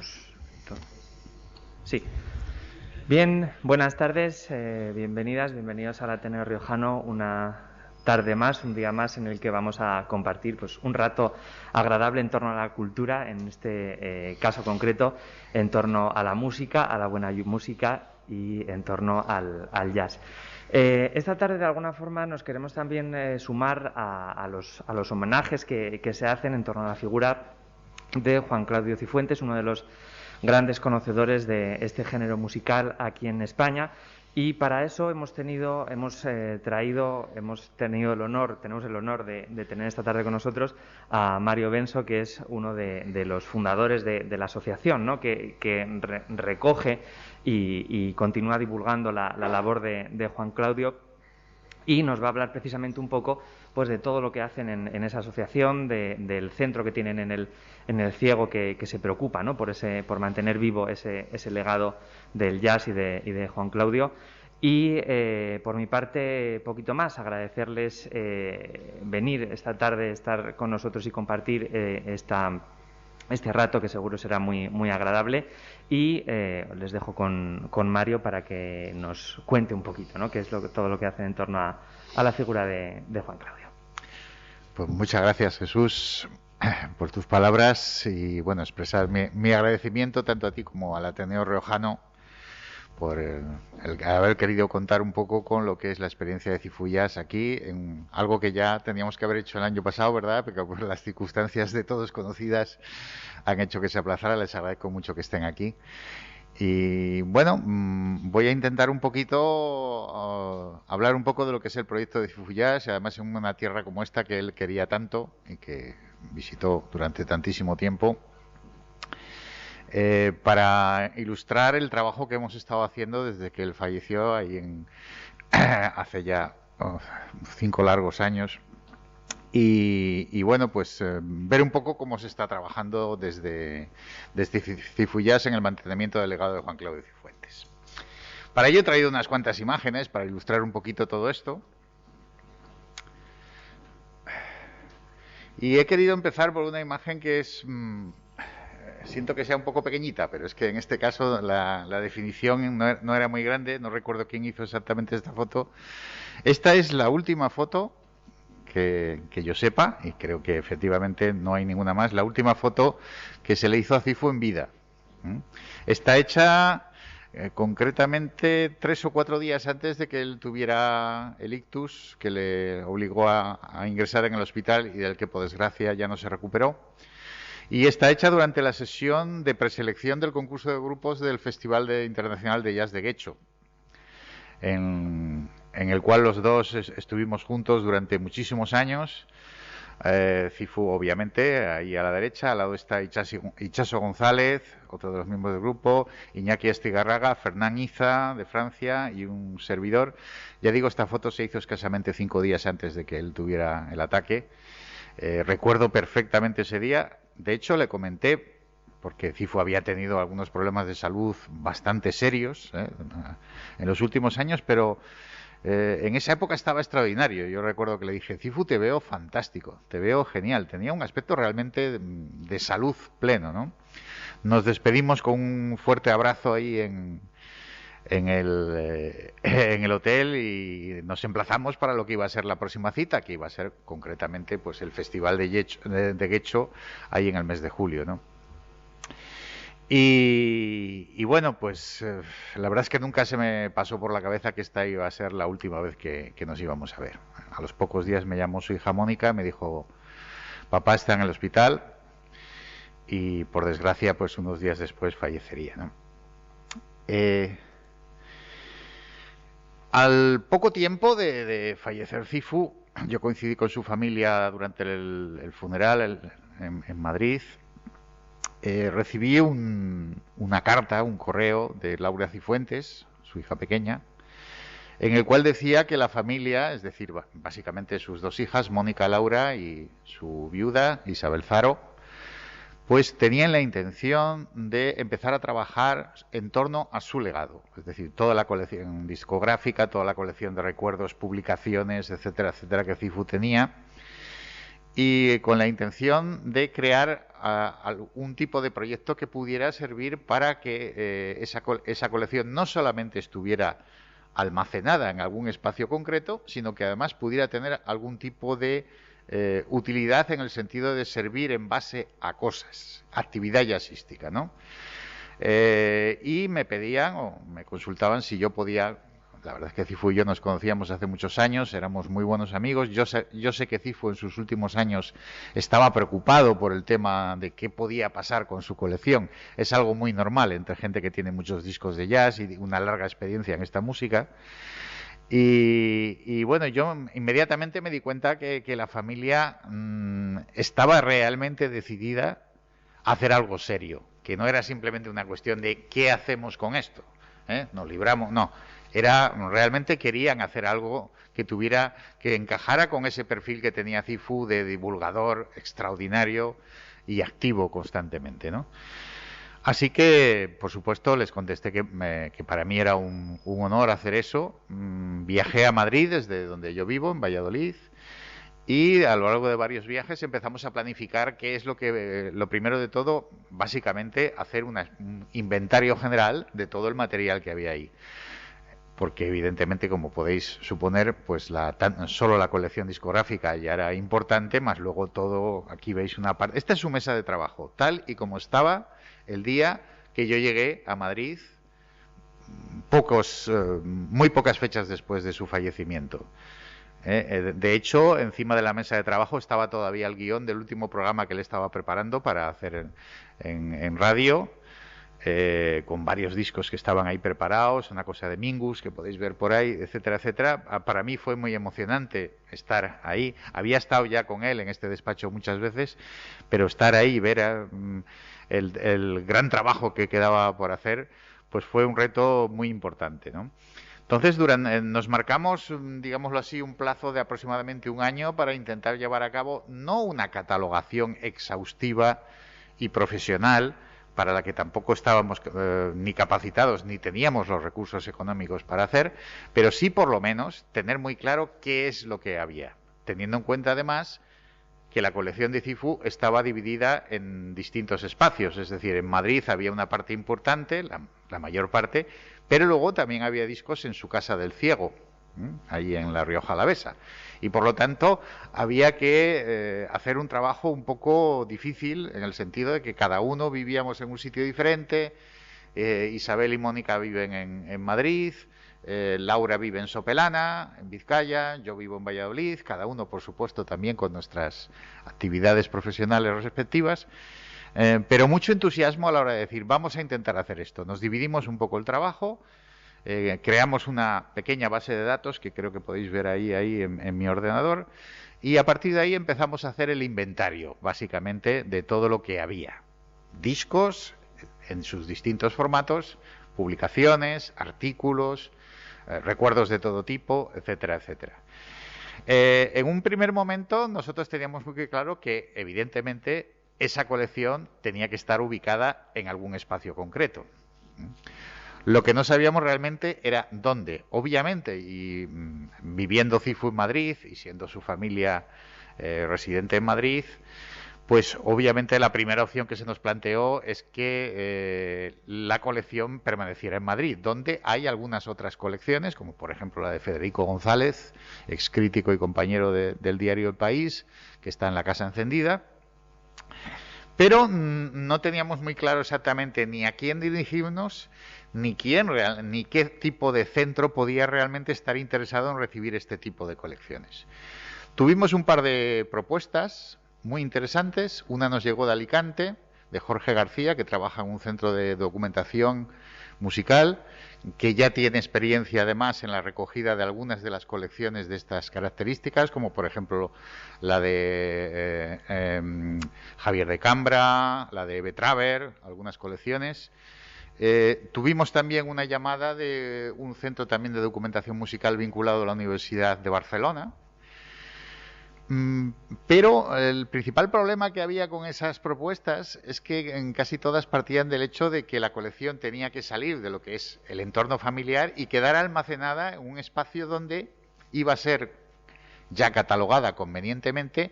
Estamos... Sí. Bien, buenas tardes, bienvenidas, bienvenidos al Ateneo Riojano, una tarde más, un día más en el que vamos a compartir pues, un rato agradable en torno a la cultura, en este caso concreto, en torno a la música, a la buena música y en torno al jazz. Esta tarde, de alguna forma, nos queremos también sumar a los homenajes que se hacen en torno a la figura de Juan Claudio Cifuentes, uno de los grandes conocedores de este género musical aquí en España, y para eso tenemos el honor de tener esta tarde con nosotros a Mario Benso, que es uno de los fundadores de la asociación, ¿no? que recoge y continúa divulgando la labor de Juan Claudio. Y nos va a hablar precisamente un poco pues, de todo lo que hacen en esa asociación, del centro que tienen en el Ciego, que se preocupa, ¿no? por mantener vivo ese legado del jazz y de Juan Claudio. Y por mi parte, poquito más, agradecerles venir esta tarde, estar con nosotros y compartir este rato, que seguro será muy, muy agradable, y les dejo con Mario para que nos cuente un poquito, ¿no? Qué es todo lo que hacen en torno a la figura de Juan Claudio. Pues muchas gracias, Jesús, por tus palabras y bueno, expresar mi agradecimiento tanto a ti como al Ateneo Riojano por el haber querido contar un poco con lo que es la experiencia de Cifu Jazz aquí, en algo que ya teníamos que haber hecho el año pasado, ¿verdad? Porque pues, las circunstancias de todos conocidas han hecho que se aplazara. Les agradezco mucho que estén aquí. Y bueno, voy a intentar un poquito hablar un poco de lo que es el proyecto de Cifu Jazz, además en una tierra como esta que él quería tanto y que visitó durante tantísimo tiempo. Para ilustrar el trabajo que hemos estado haciendo desde que él falleció ahí hace ya 5 largos años. Y bueno, pues ver un poco cómo se está trabajando desde Cifu Jazz en el mantenimiento del legado de Juan Claudio Cifuentes. Para ello he traído unas cuantas imágenes para ilustrar un poquito todo esto. Y he querido empezar por una imagen que es... siento que sea un poco pequeñita, pero es que en este caso la definición no era muy grande. No recuerdo quién hizo exactamente esta foto. Esta es la última foto que yo sepa, y creo que efectivamente no hay ninguna más, la última foto que se le hizo a Cifu en vida. Está hecha concretamente 3 o 4 días antes de que él tuviera el ictus, que le obligó a ingresar en el hospital y del que por desgracia ya no se recuperó. Y está hecha durante la sesión de preselección del concurso de grupos del Festival Internacional de Jazz de Guecho, en el cual los dos estuvimos juntos durante muchísimos años. Cifu, obviamente, ahí a la derecha, al lado está Itxaso González, otro de los miembros del grupo, Iñaki Astigarraga, Fernán Iza, de Francia, y un servidor. Ya digo, esta foto se hizo escasamente 5 días antes de que él tuviera el ataque. Recuerdo perfectamente ese día. De hecho, le comenté, porque Cifu había tenido algunos problemas de salud bastante serios en los últimos años, pero en esa época estaba extraordinario. Yo recuerdo que le dije: Cifu, te veo fantástico, te veo genial. Tenía un aspecto realmente de salud pleno, ¿no? Nos despedimos con un fuerte abrazo ahí en el hotel y nos emplazamos para lo que iba a ser la próxima cita, que iba a ser concretamente pues el Festival de Guecho ahí en el mes de julio, ¿no? Y bueno, pues la verdad es que nunca se me pasó por la cabeza que esta iba a ser la última vez que nos íbamos a ver. A los pocos días me llamó su hija Mónica, me dijo: papá está en el hospital, y por desgracia pues unos días después fallecería, ¿no? Al poco tiempo de fallecer Cifu, yo coincidí con su familia durante el funeral en Madrid. Recibí una carta, un correo de Laura Cifuentes, su hija pequeña, en el cual decía que la familia, es decir, básicamente sus 2 hijas, Mónica Laura, y su viuda, Isabel Zaro, pues tenían la intención de empezar a trabajar en torno a su legado, es decir, toda la colección discográfica, toda la colección de recuerdos, publicaciones, etcétera, etcétera, que Cifu tenía. y con la intención de crear un tipo de proyecto que pudiera servir para que esa colección no solamente estuviera almacenada en algún espacio concreto, sino que además pudiera tener algún tipo de utilidad en el sentido de servir en base a cosas, actividad jazzística, ¿no? Y me pedían o me consultaban si yo podía. La verdad es que Cifu y yo nos conocíamos hace muchos años, éramos muy buenos amigos. Yo sé que Cifu en sus últimos años estaba preocupado por el tema de qué podía pasar con su colección. Es algo muy normal entre gente que tiene muchos discos de jazz y una larga experiencia en esta música. Y bueno, yo inmediatamente me di cuenta que la familia estaba realmente decidida a hacer algo serio, que no era simplemente una cuestión de qué hacemos con esto, nos libramos, no, era realmente querían hacer algo que tuviera, que encajara con ese perfil que tenía Cifu de divulgador extraordinario y activo constantemente, ¿no? Así que, por supuesto, les contesté que para mí era un honor hacer eso. Viajé a Madrid, desde donde yo vivo, en Valladolid, y a lo largo de varios viajes empezamos a planificar qué es lo primero de todo, básicamente, hacer un inventario general de todo el material que había ahí. Porque evidentemente, como podéis suponer, pues solo la colección discográfica ya era importante, más luego todo, aquí veis una parte. Esta es su mesa de trabajo, tal y como estaba el día que yo llegué a Madrid, muy pocas fechas después de su fallecimiento. De hecho, encima de la mesa de trabajo estaba todavía el guión del último programa que él estaba preparando para hacer en radio, con varios discos que estaban ahí preparados, una cosa de Mingus que podéis ver por ahí, etcétera, etcétera. Para mí fue muy emocionante estar ahí. Había estado ya con él en este despacho muchas veces, pero estar ahí y ver el gran trabajo que quedaba por hacer, pues fue un reto muy importante, ¿no? Entonces, nos marcamos, digámoslo así, un plazo de aproximadamente un año para intentar llevar a cabo no una catalogación exhaustiva y profesional, para la que tampoco estábamos ni capacitados ni teníamos los recursos económicos para hacer, pero sí por lo menos tener muy claro qué es lo que había, teniendo en cuenta además que la colección de Cifu estaba dividida en distintos espacios, es decir, en Madrid había una parte importante, la mayor parte, pero luego también había discos en su Casa del Ciego, ahí en La Rioja Alavesa. Y por lo tanto había que hacer un trabajo un poco difícil en el sentido de que cada uno vivíamos en un sitio diferente. Isabel y Mónica viven en Madrid, Laura vive en Sopelana, en Vizcaya, yo vivo en Valladolid, cada uno por supuesto también con nuestras actividades profesionales respectivas. Pero mucho entusiasmo a la hora de decir vamos a intentar hacer esto. Nos dividimos un poco el trabajo. Creamos una pequeña base de datos que creo que podéis ver ahí en mi ordenador, y a partir de ahí empezamos a hacer el inventario básicamente de todo lo que había, discos en sus distintos formatos, publicaciones, artículos, recuerdos de todo tipo, etcétera, etcétera. En un primer momento nosotros teníamos muy claro que evidentemente esa colección tenía que estar ubicada en algún espacio concreto. Lo que no sabíamos realmente era dónde. Obviamente, y viviendo Cifu en Madrid y siendo su familia residente en Madrid, pues obviamente la primera opción que se nos planteó es que la colección permaneciera en Madrid, donde hay algunas otras colecciones, como por ejemplo la de Federico González, ex crítico y compañero del diario El País, que está en la Casa Encendida. Pero no teníamos muy claro exactamente ni a quién dirigirnos, ni qué tipo de centro podía realmente estar interesado en recibir este tipo de colecciones. Tuvimos un par de propuestas muy interesantes. Una nos llegó de Alicante, de Jorge García, que trabaja en un centro de documentación musical, que ya tiene experiencia además en la recogida de algunas de las colecciones de estas características, como por ejemplo la de Javier de Cambra, la de Betraver, algunas colecciones. Tuvimos también una llamada de un centro también de documentación musical vinculado a la Universidad de Barcelona. Pero el principal problema que había con esas propuestas es que en casi todas partían del hecho de que la colección tenía que salir de lo que es el entorno familiar y quedar almacenada en un espacio donde iba a ser ya catalogada convenientemente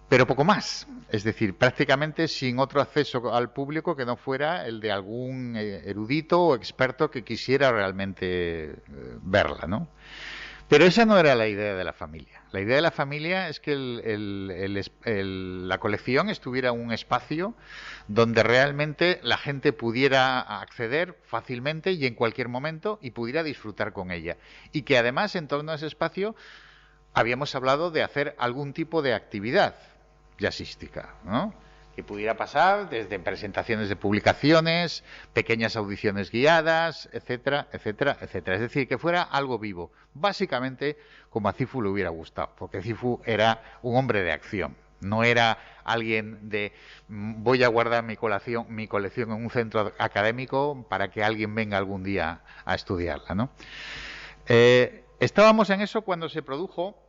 pero poco más. Es decir, prácticamente sin otro acceso al público que no fuera el de algún erudito o experto que quisiera realmente verla, ¿no? Pero esa no era la idea de la familia. La idea de la familia es que la colección estuviera en un espacio donde realmente la gente pudiera acceder fácilmente y en cualquier momento y pudiera disfrutar con ella. Y que además en torno a ese espacio habíamos hablado de hacer algún tipo de actividad jazzística, ¿no? Que pudiera pasar desde presentaciones de publicaciones, pequeñas audiciones guiadas, etcétera, etcétera, etcétera. Es decir, que fuera algo vivo, básicamente como a Cifu le hubiera gustado, porque Cifu era un hombre de acción, no era alguien de voy a guardar mi colección en un centro académico para que alguien venga algún día a estudiarla, ¿no? Estábamos en eso cuando se produjo...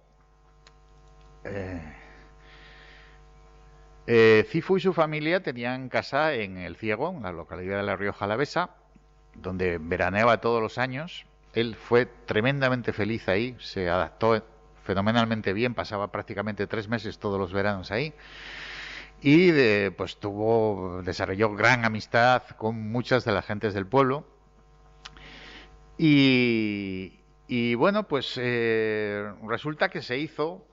Cifu y su familia tenían casa en El Ciego, en la localidad de La Rioja Alavesa, donde veraneaba todos los años. Él fue tremendamente feliz ahí, se adaptó fenomenalmente bien, pasaba prácticamente 3 meses todos los veranos ahí y pues desarrolló gran amistad con muchas de las gentes del pueblo y bueno, pues resulta que se hizo,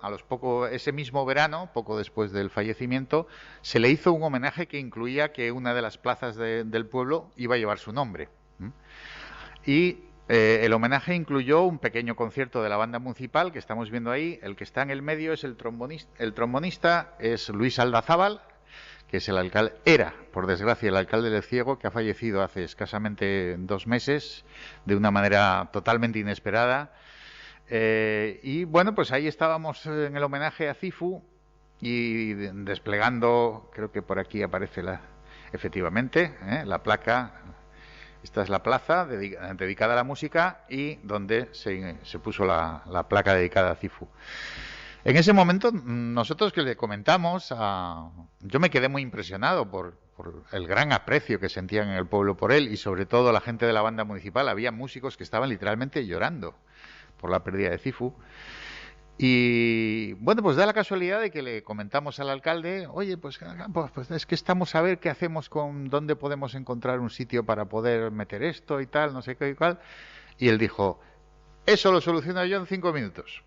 ese mismo verano, poco después del fallecimiento, se le hizo un homenaje que incluía que una de las plazas del pueblo iba a llevar su nombre. Y el homenaje incluyó un pequeño concierto de la banda municipal que estamos viendo ahí. El que está en el medio es el trombonista es Luis Aldazábal, que es era, por desgracia, el alcalde del Ciego, que ha fallecido hace escasamente 2 meses, de una manera totalmente inesperada. Y bueno, pues ahí estábamos en el homenaje a Cifu y desplegando, creo que por aquí aparece efectivamente, la placa. Esta es la plaza dedicada a la música y donde se puso la placa dedicada a Cifu. En ese momento, nosotros que le comentamos, yo me quedé muy impresionado por el gran aprecio que sentían en el pueblo por él y sobre todo la gente de la banda municipal. Había músicos que estaban literalmente llorando por la pérdida de Cifu. Y bueno, pues da la casualidad de que le comentamos al alcalde, oye, pues es que estamos a ver qué hacemos con dónde podemos encontrar un sitio para poder meter esto y tal, no sé qué y cuál. Y él dijo, eso lo soluciono yo en 5 minutos.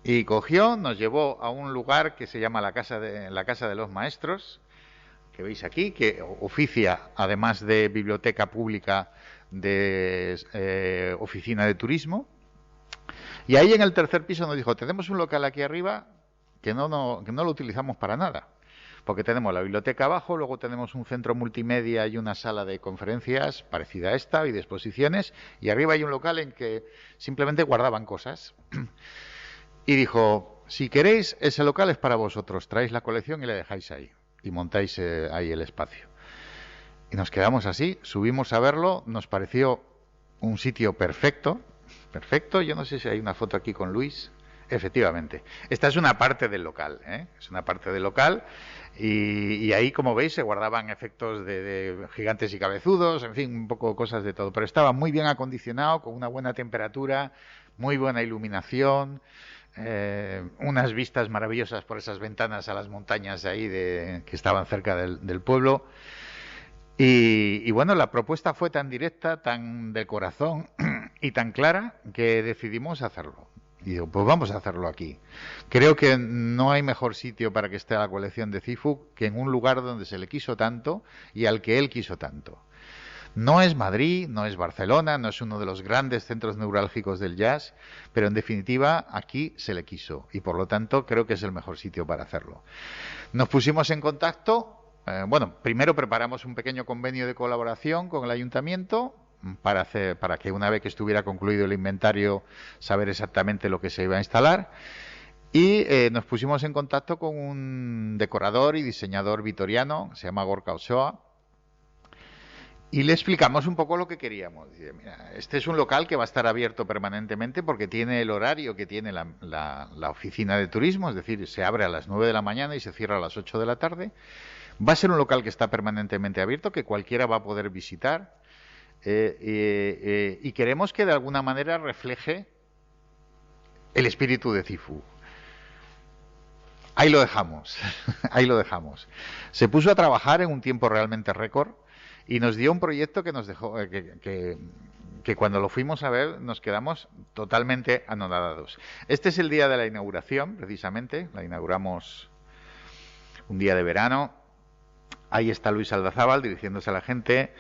Y cogió, nos llevó a un lugar que se llama la Casa de los Maestros, que veis aquí, que oficia, además de biblioteca pública, de oficina de turismo. Y ahí en el tercer piso nos dijo, tenemos un local aquí arriba que no lo utilizamos para nada, porque tenemos la biblioteca abajo, luego tenemos un centro multimedia y una sala de conferencias parecida a esta y de exposiciones, y arriba hay un local en que simplemente guardaban cosas. Y dijo, si queréis, ese local es para vosotros, traéis la colección y la dejáis ahí, y montáis ahí el espacio. Y nos quedamos así, subimos a verlo, nos pareció un sitio perfecto, yo no sé si hay una foto aquí con Luis, efectivamente, esta es una parte del local, es una parte del local, y ahí, como veis, se guardaban efectos de gigantes y cabezudos, en fin, un poco cosas de todo, pero estaba muy bien acondicionado, con una buena temperatura, muy buena iluminación, unas vistas maravillosas por esas ventanas a las montañas de ahí que estaban cerca del pueblo. Y bueno, la propuesta fue tan directa, tan de corazón y tan clara que decidimos hacerlo. Y digo, pues vamos a hacerlo aquí. Creo que no hay mejor sitio para que esté la colección de Cifu que en un lugar donde se le quiso tanto y al que él quiso tanto. No es Madrid, no es Barcelona, no es uno de los grandes centros neurálgicos del jazz, pero en definitiva aquí se le quiso y por lo tanto creo que es el mejor sitio para hacerlo. Nos pusimos en contacto, primero preparamos un pequeño convenio de colaboración con el ayuntamiento para que una vez que estuviera concluido el inventario saber exactamente lo que se iba a instalar. Y nos pusimos en contacto con un decorador y diseñador vitoriano, se llama Gorka Ochoa, y le explicamos un poco lo que queríamos. Dice, mira, este es un local que va a estar abierto permanentemente porque tiene el horario que tiene la oficina de turismo, es decir, se abre a las 9 de la mañana y se cierra a las 8 de la tarde. Va a ser un local que está permanentemente abierto, que cualquiera va a poder visitar, y queremos que de alguna manera refleje el espíritu de Cifu. ahí lo dejamos, ahí lo dejamos. Se puso a trabajar en un tiempo realmente récord y nos dio un proyecto que nos dejó, que cuando lo fuimos a ver nos quedamos totalmente anonadados. Este es el día de la inauguración, precisamente, la inauguramos un día de verano. Ahí está Luis Aldazábal dirigiéndose a la gente.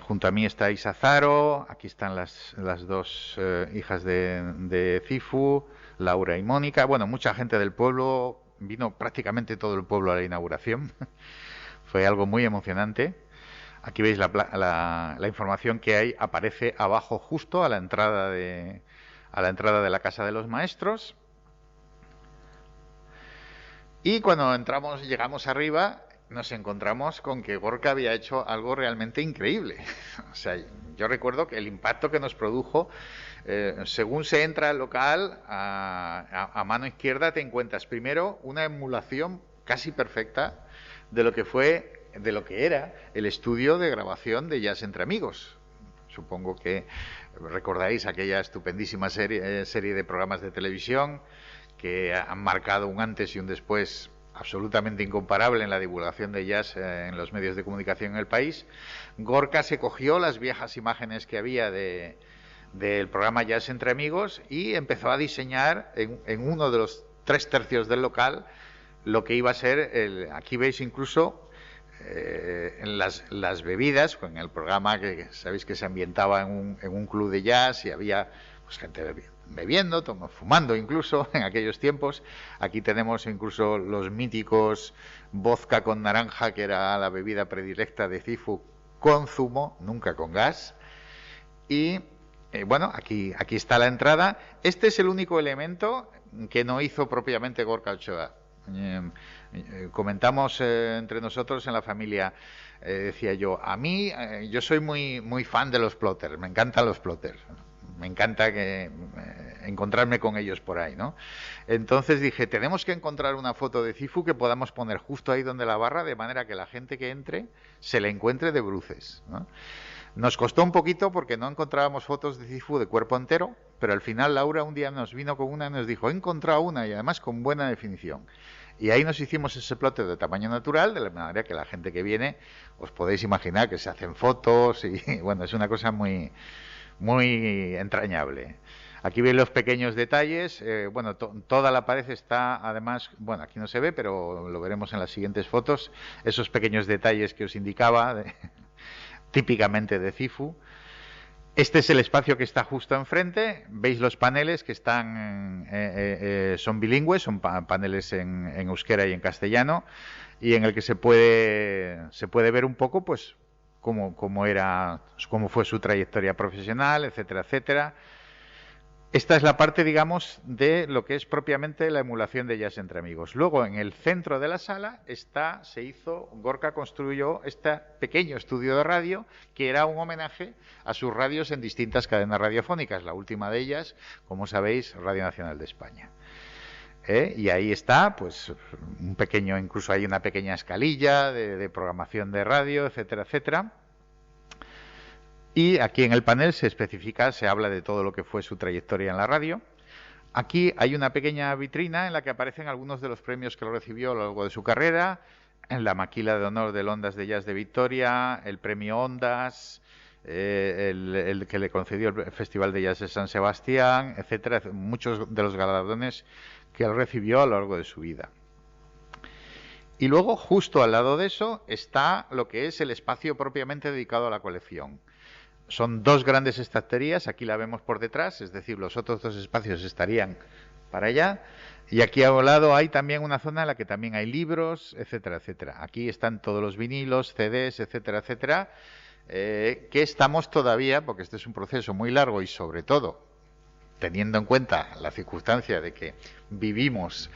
Junto a mí está Isa Zaro, aquí están las dos hijas de Cifu, Laura y Mónica. Bueno, mucha gente del pueblo, vino prácticamente todo el pueblo a la inauguración. Fue algo muy emocionante. Aquí veis la información que hay, aparece abajo justo a la entrada de la Casa de los Maestros. Y cuando llegamos arriba, nos encontramos con que Gorka había hecho algo realmente increíble. O sea, yo recuerdo que el impacto que nos produjo, según se entra al local, a mano izquierda te encuentras primero una emulación casi perfecta de lo que era el estudio de grabación de Jazz Entre Amigos. Supongo que recordáis aquella estupendísima serie de programas de televisión que han marcado un antes y un después absolutamente incomparable en la divulgación de jazz en los medios de comunicación en el país. Gorka se cogió las viejas imágenes que había del programa Jazz Entre Amigos y empezó a diseñar en uno de los 3/3 del local lo que iba a ser aquí veis incluso en las bebidas, con el programa que sabéis que se ambientaba en un club de jazz y había pues gente bebiendo, fumando incluso en aquellos tiempos. Aquí tenemos incluso los míticos vodka con naranja, que era la bebida predilecta de Cifu, con zumo, nunca con gas. Y bueno, aquí está la entrada. Este es el único elemento que no hizo propiamente Gorka Ochoa. Comentamos entre nosotros en la familia, decía yo, yo soy muy fan de los plotters, me encantan los plotters. Me encanta encontrarme con ellos por ahí, ¿no? Entonces dije, tenemos que encontrar una foto de Cifu que podamos poner justo ahí donde la barra, de manera que la gente que entre se la encuentre de bruces, ¿no? Nos costó un poquito porque no encontrábamos fotos de Cifu de cuerpo entero, pero al final Laura un día nos vino con una y nos dijo, he encontrado una y además con buena definición. Y ahí nos hicimos ese plotter de tamaño natural, de la manera que la gente que viene, os podéis imaginar que se hacen fotos y bueno, es una cosa muy entrañable. Aquí veis los pequeños detalles. Bueno, toda la pared está, además, bueno, aquí no se ve, pero lo veremos en las siguientes fotos, esos pequeños detalles que os indicaba, típicamente de Cifu. Este es el espacio que está justo enfrente. Veis los paneles que están, son bilingües, son paneles en euskera y en castellano, y en el que se puede ver un poco, pues, cómo fue su trayectoria profesional, etcétera, etcétera. Esta es la parte, digamos, de lo que es propiamente la emulación de Jazz Entre Amigos. Luego, en el centro de la sala Gorka construyó este pequeño estudio de radio que era un homenaje a sus radios en distintas cadenas radiofónicas. La última de ellas, como sabéis, Radio Nacional de España. Y ahí está, pues, incluso hay una pequeña escalilla de programación de radio, etcétera, etcétera. Y aquí en el panel se habla de todo lo que fue su trayectoria en la radio. Aquí hay una pequeña vitrina en la que aparecen algunos de los premios que lo recibió a lo largo de su carrera, en la maquila de honor del Ondas de Jazz de Vitoria, el premio Ondas, el que le concedió el Festival de Jazz de San Sebastián, etcétera, muchos de los galardones que él recibió a lo largo de su vida. Y luego, justo al lado de eso, está lo que es el espacio propiamente dedicado a la colección. Son dos grandes estanterías, aquí la vemos por detrás, es decir, los otros dos espacios estarían para allá. Y aquí a un lado hay también una zona en la que también hay libros, etcétera, etcétera. Aquí están todos los vinilos, CDs, etcétera, etcétera, que estamos todavía, porque este es un proceso muy largo y sobre todo teniendo en cuenta la circunstancia de que vivimos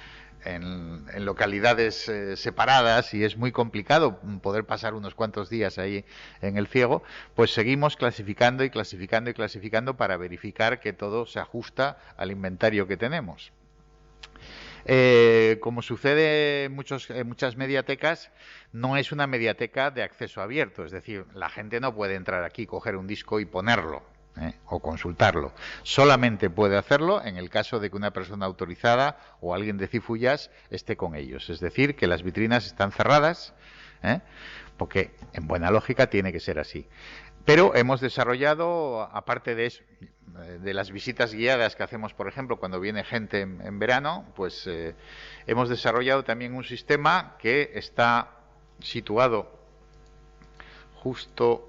en localidades separadas y es muy complicado poder pasar unos cuantos días ahí en el ciego, pues seguimos clasificando y clasificando y clasificando para verificar que todo se ajusta al inventario que tenemos. Como sucede en muchas mediatecas, no es una mediateca de acceso abierto, es decir, la gente no puede entrar aquí, coger un disco y ponerlo. o consultarlo. Solamente puede hacerlo en el caso de que una persona autorizada o alguien de Cifu Jazz esté con ellos. Es decir, que las vitrinas están cerradas, porque en buena lógica tiene que ser así. Pero hemos desarrollado, aparte de eso, de las visitas guiadas que hacemos, por ejemplo, cuando viene gente en verano, pues hemos desarrollado también un sistema que está situado justo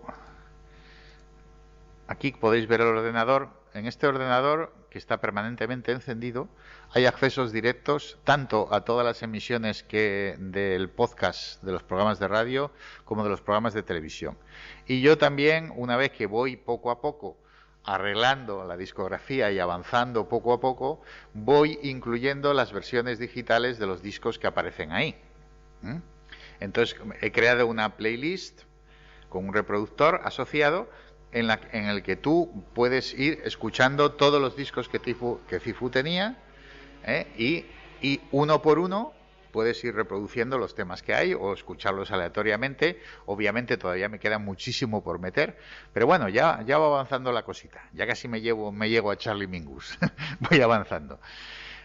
aquí. Podéis ver el ordenador. En este ordenador, que está permanentemente encendido, hay accesos directos tanto a todas las emisiones del podcast de los programas de radio como de los programas de televisión. Y yo también, una vez que voy poco a poco arreglando la discografía y avanzando poco a poco, voy incluyendo las versiones digitales de los discos que aparecen ahí. Entonces he creado una playlist con un reproductor asociado en el que tú puedes ir escuchando todos los discos que Cifu tenía, y uno por uno puedes ir reproduciendo los temas que hay o escucharlos aleatoriamente. Obviamente todavía me queda muchísimo por meter, pero bueno, ya va avanzando la cosita. Ya casi me llego a Charlie Mingus. Voy avanzando.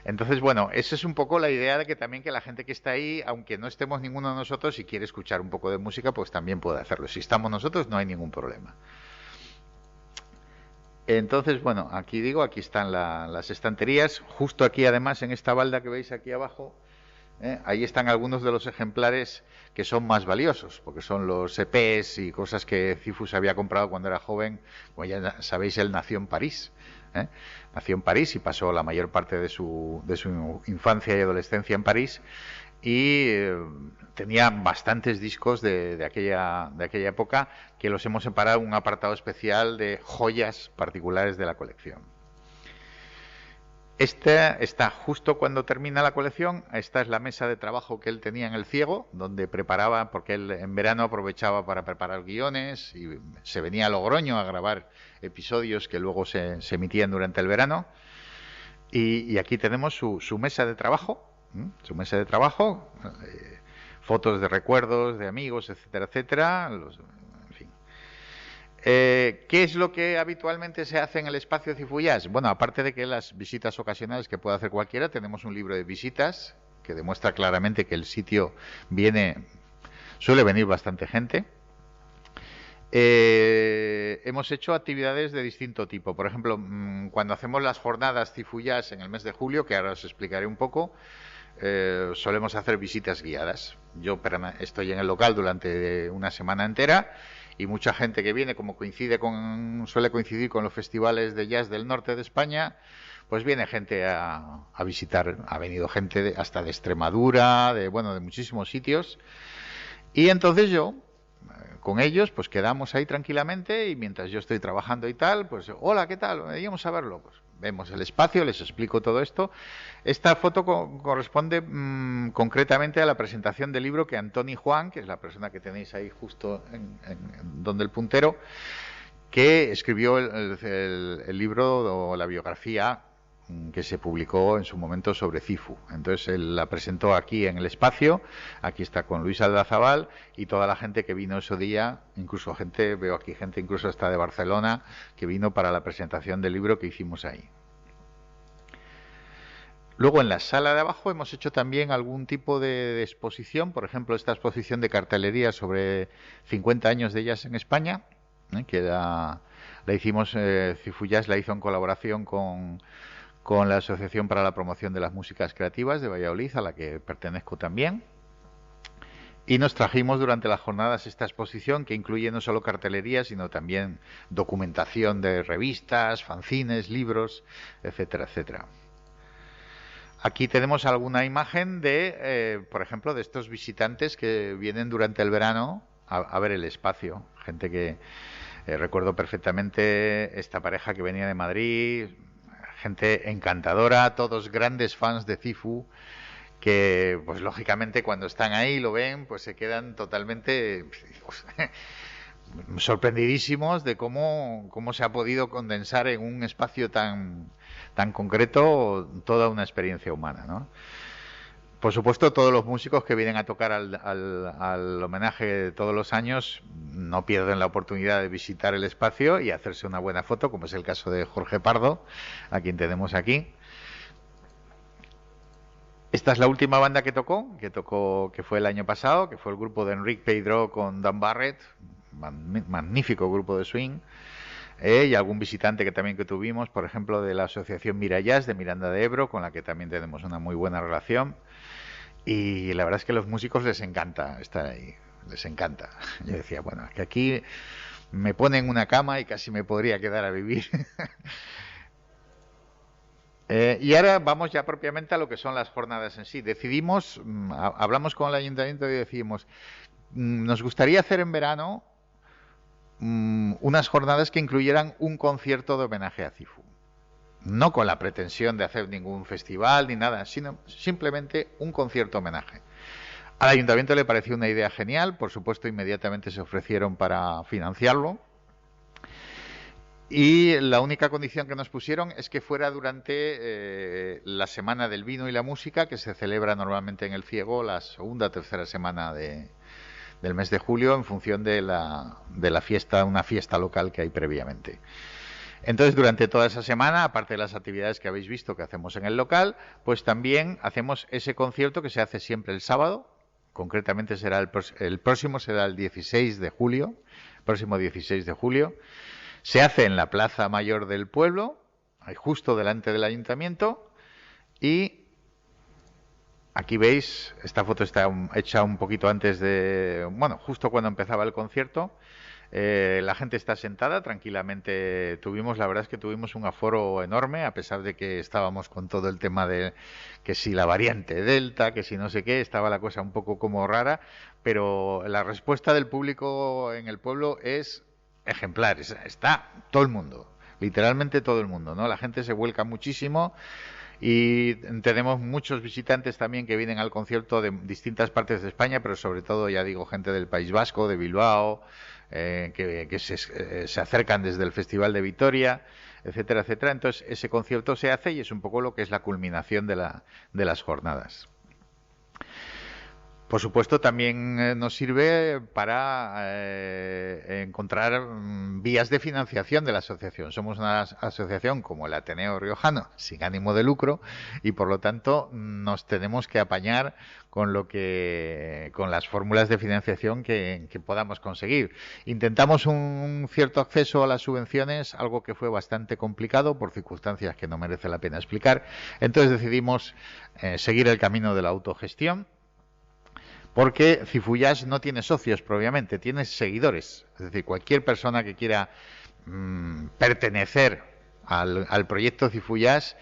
Entonces, bueno, esa es un poco la idea de que también que la gente que está ahí, aunque no estemos ninguno de nosotros, si quiere escuchar un poco de música, pues también puede hacerlo. Si estamos nosotros, no hay ningún problema. Entonces, bueno, aquí están las estanterías. Justo aquí, además, en esta balda que veis aquí abajo, ahí están algunos de los ejemplares que son más valiosos, porque son los EPs y cosas que Cifu se había comprado cuando era joven. Como ya sabéis, él nació en París. Nació en París y pasó la mayor parte de su infancia y adolescencia en París. Y tenía bastantes discos de aquella época, que los hemos separado en un apartado especial de joyas particulares de la colección. Esta está justo cuando termina la colección. Esta es la mesa de trabajo que él tenía en El Ciego, donde preparaba, porque él en verano aprovechaba para preparar guiones y se venía a Logroño a grabar episodios que luego se emitían durante el verano. Y aquí tenemos su mesa de trabajo. Su mesa de trabajo, fotos de recuerdos, de amigos, etcétera, etcétera. En fin. ¿Qué es lo que habitualmente se hace en el espacio Cifu Jazz? Bueno, aparte de que las visitas ocasionales que puede hacer cualquiera, tenemos un libro de visitas que demuestra claramente que el sitio suele venir bastante gente. Hemos hecho actividades de distinto tipo. Por ejemplo, cuando hacemos las jornadas Cifu Jazz en el mes de julio, que ahora os explicaré un poco, solemos hacer visitas guiadas. Yo estoy en el local durante una semana entera, y mucha gente que viene, como suele coincidir con los festivales de jazz del norte de España, pues viene gente a visitar. Ha venido gente hasta de Extremadura, de muchísimos sitios, y entonces yo con ellos pues quedamos ahí tranquilamente, y mientras yo estoy trabajando y tal, pues hola, ¿qué tal? Íbamos a verlo. Pues vemos el espacio, les explico todo esto. Esta foto corresponde concretamente a la presentación del libro que Antoni Juan, que es la persona que tenéis ahí justo donde el puntero, que escribió el libro o la biografía que se publicó en su momento sobre Cifu. Entonces él la presentó aquí en el espacio. Aquí está con Luis Aldazabal y toda la gente que vino ese día, incluso veo aquí gente incluso hasta de Barcelona, que vino para la presentación del libro que hicimos ahí. Luego en la sala de abajo hemos hecho también algún tipo de exposición. Por ejemplo, esta exposición de cartelería sobre 50 años de jazz en España, que la hicimos, Cifu Jazz la hizo en colaboración con la Asociación para la Promoción de las Músicas Creativas de Valladolid, a la que pertenezco también. Y nos trajimos durante las jornadas esta exposición, que incluye no solo cartelería, sino también documentación de revistas, fanzines, libros, etcétera, etcétera. Aquí tenemos alguna imagen por ejemplo, de estos visitantes que vienen durante el verano a ver el espacio. Gente que recuerdo perfectamente esta pareja que venía de Madrid. Gente encantadora, todos grandes fans de Cifu, que pues lógicamente cuando están ahí lo ven, pues se quedan totalmente sorprendidísimos de cómo se ha podido condensar en un espacio tan concreto toda una experiencia humana, ¿no? Por supuesto, todos los músicos que vienen a tocar al homenaje todos los años no pierden la oportunidad de visitar el espacio y hacerse una buena foto, como es el caso de Jorge Pardo, a quien tenemos aquí. Esta es la última banda que tocó, que fue el año pasado, que fue el grupo de Enrique Peidró con Dan Barrett, magnífico grupo de swing. Y algún visitante que tuvimos, por ejemplo, de la asociación Mirallas de Miranda de Ebro, con la que también tenemos una muy buena relación. Y la verdad es que a los músicos les encanta estar ahí, les encanta. Yo decía, bueno, que aquí me ponen una cama y casi me podría quedar a vivir. Y ahora vamos ya propiamente a lo que son las jornadas en sí. Decidimos, hablamos con el ayuntamiento y decidimos, nos gustaría hacer en verano unas jornadas que incluyeran un concierto de homenaje a Cifu. No con la pretensión de hacer ningún festival ni nada, sino simplemente un concierto homenaje. Al ayuntamiento le pareció una idea genial, por supuesto inmediatamente se ofrecieron para financiarlo. Y la única condición que nos pusieron es que fuera durante la Semana del Vino y la Música, que se celebra normalmente en El Ciego la segunda o tercera semana del mes de julio, en función de la fiesta, una fiesta local que hay previamente. Entonces, durante toda esa semana, aparte de las actividades que habéis visto que hacemos en el local, pues también hacemos ese concierto que se hace siempre el sábado. Concretamente será el próximo será el 16 de julio, próximo 16 de julio. Se hace en la Plaza Mayor del pueblo, justo delante del ayuntamiento, y aquí veis, esta foto está hecha un poquito antes bueno, justo cuando empezaba el concierto. La gente está sentada tranquilamente. La verdad es que tuvimos un aforo enorme, a pesar de que estábamos con todo el tema de que si la variante Delta, que si no sé qué, estaba la cosa un poco como rara, pero la respuesta del público en el pueblo es ejemplar. Está todo el mundo, literalmente todo el mundo, ¿no? La gente se vuelca muchísimo. Y tenemos muchos visitantes también que vienen al concierto de distintas partes de España, pero sobre todo, ya digo, gente del País Vasco, de Bilbao, que se acercan desde el Festival de Vitoria, etcétera, etcétera. Entonces, ese concierto se hace y es un poco lo que es la culminación de las jornadas. Por supuesto, también nos sirve para encontrar vías de financiación de la asociación. Somos una asociación como el Ateneo Riojano, sin ánimo de lucro, y por lo tanto nos tenemos que apañar con las fórmulas de financiación que podamos conseguir. Intentamos un cierto acceso a las subvenciones, algo que fue bastante complicado por circunstancias que no merece la pena explicar. Entonces decidimos seguir el camino de la autogestión. Porque Cifu Jazz no tiene socios propiamente, tiene seguidores. Es decir, cualquier persona que quiera pertenecer al proyecto Cifu Jazz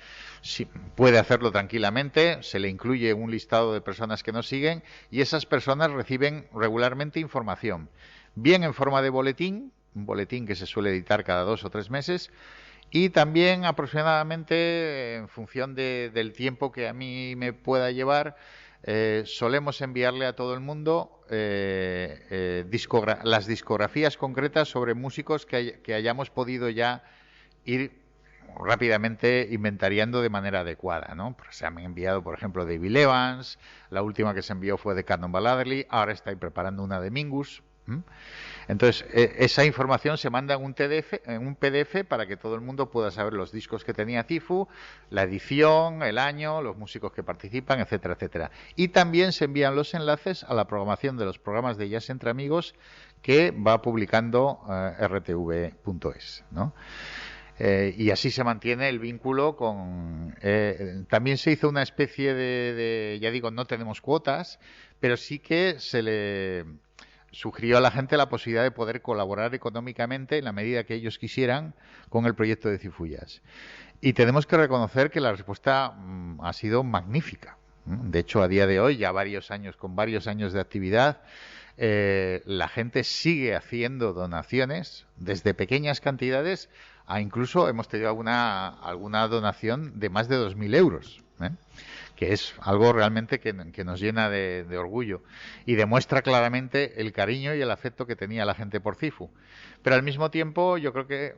puede hacerlo tranquilamente. Se le incluye un listado de personas que nos siguen y esas personas reciben regularmente información. Bien en forma de boletín, un boletín que se suele editar cada 2 o 3 meses, y también aproximadamente en función del tiempo que a mí me pueda llevar, solemos enviarle a todo el mundo las discografías concretas sobre músicos que hayamos podido ya ir rápidamente inventariando de manera adecuada, ¿no? Se han enviado, por ejemplo, David Evans, la última que se envió fue de Cannonball Adderley, ahora estoy preparando una de Mingus. Entonces, esa información se manda en un PDF para que todo el mundo pueda saber los discos que tenía Cifu, la edición, el año, los músicos que participan, etcétera, etcétera. Y también se envían los enlaces a la programación de los programas de Jazz Entre Amigos que va publicando rtv.es, ¿no? Y así se mantiene el vínculo con... también se hizo una especie ya digo, no tenemos cuotas, pero sí que se le sugirió a la gente la posibilidad de poder colaborar económicamente en la medida que ellos quisieran con el proyecto de Cifu Jazz. Y tenemos que reconocer que la respuesta ha sido magnífica. De hecho, a día de hoy, ya con varios años de actividad, la gente sigue haciendo donaciones desde pequeñas cantidades a incluso hemos tenido alguna donación de más de 2.000 euros. que es algo realmente que nos llena de orgullo y demuestra claramente el cariño y el afecto que tenía la gente por Cifu. Pero al mismo tiempo yo creo que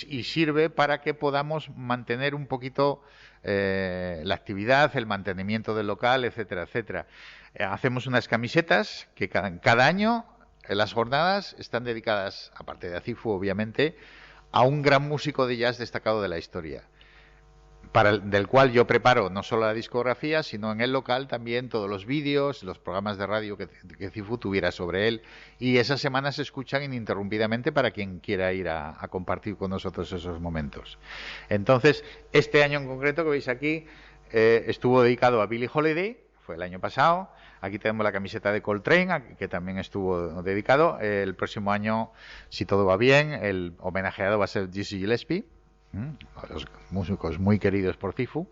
y sirve para que podamos mantener un poquito la actividad, el mantenimiento del local, etcétera, etcétera. Hacemos unas camisetas que cada año las jornadas están dedicadas, aparte de a Cifu obviamente, a un gran músico de jazz destacado de la historia, del cual yo preparo no solo la discografía, sino en el local también todos los vídeos, los programas de radio que Cifu tuviera sobre él, y esas semanas se escuchan ininterrumpidamente para quien quiera ir a compartir con nosotros esos momentos. Entonces, este año en concreto que veis aquí estuvo dedicado a Billie Holiday, fue el año pasado. Aquí tenemos la camiseta de Coltrane, que también estuvo dedicado. El próximo año, si todo va bien, el homenajeado va a ser Dizzy Gillespie, los músicos muy queridos por Cifu.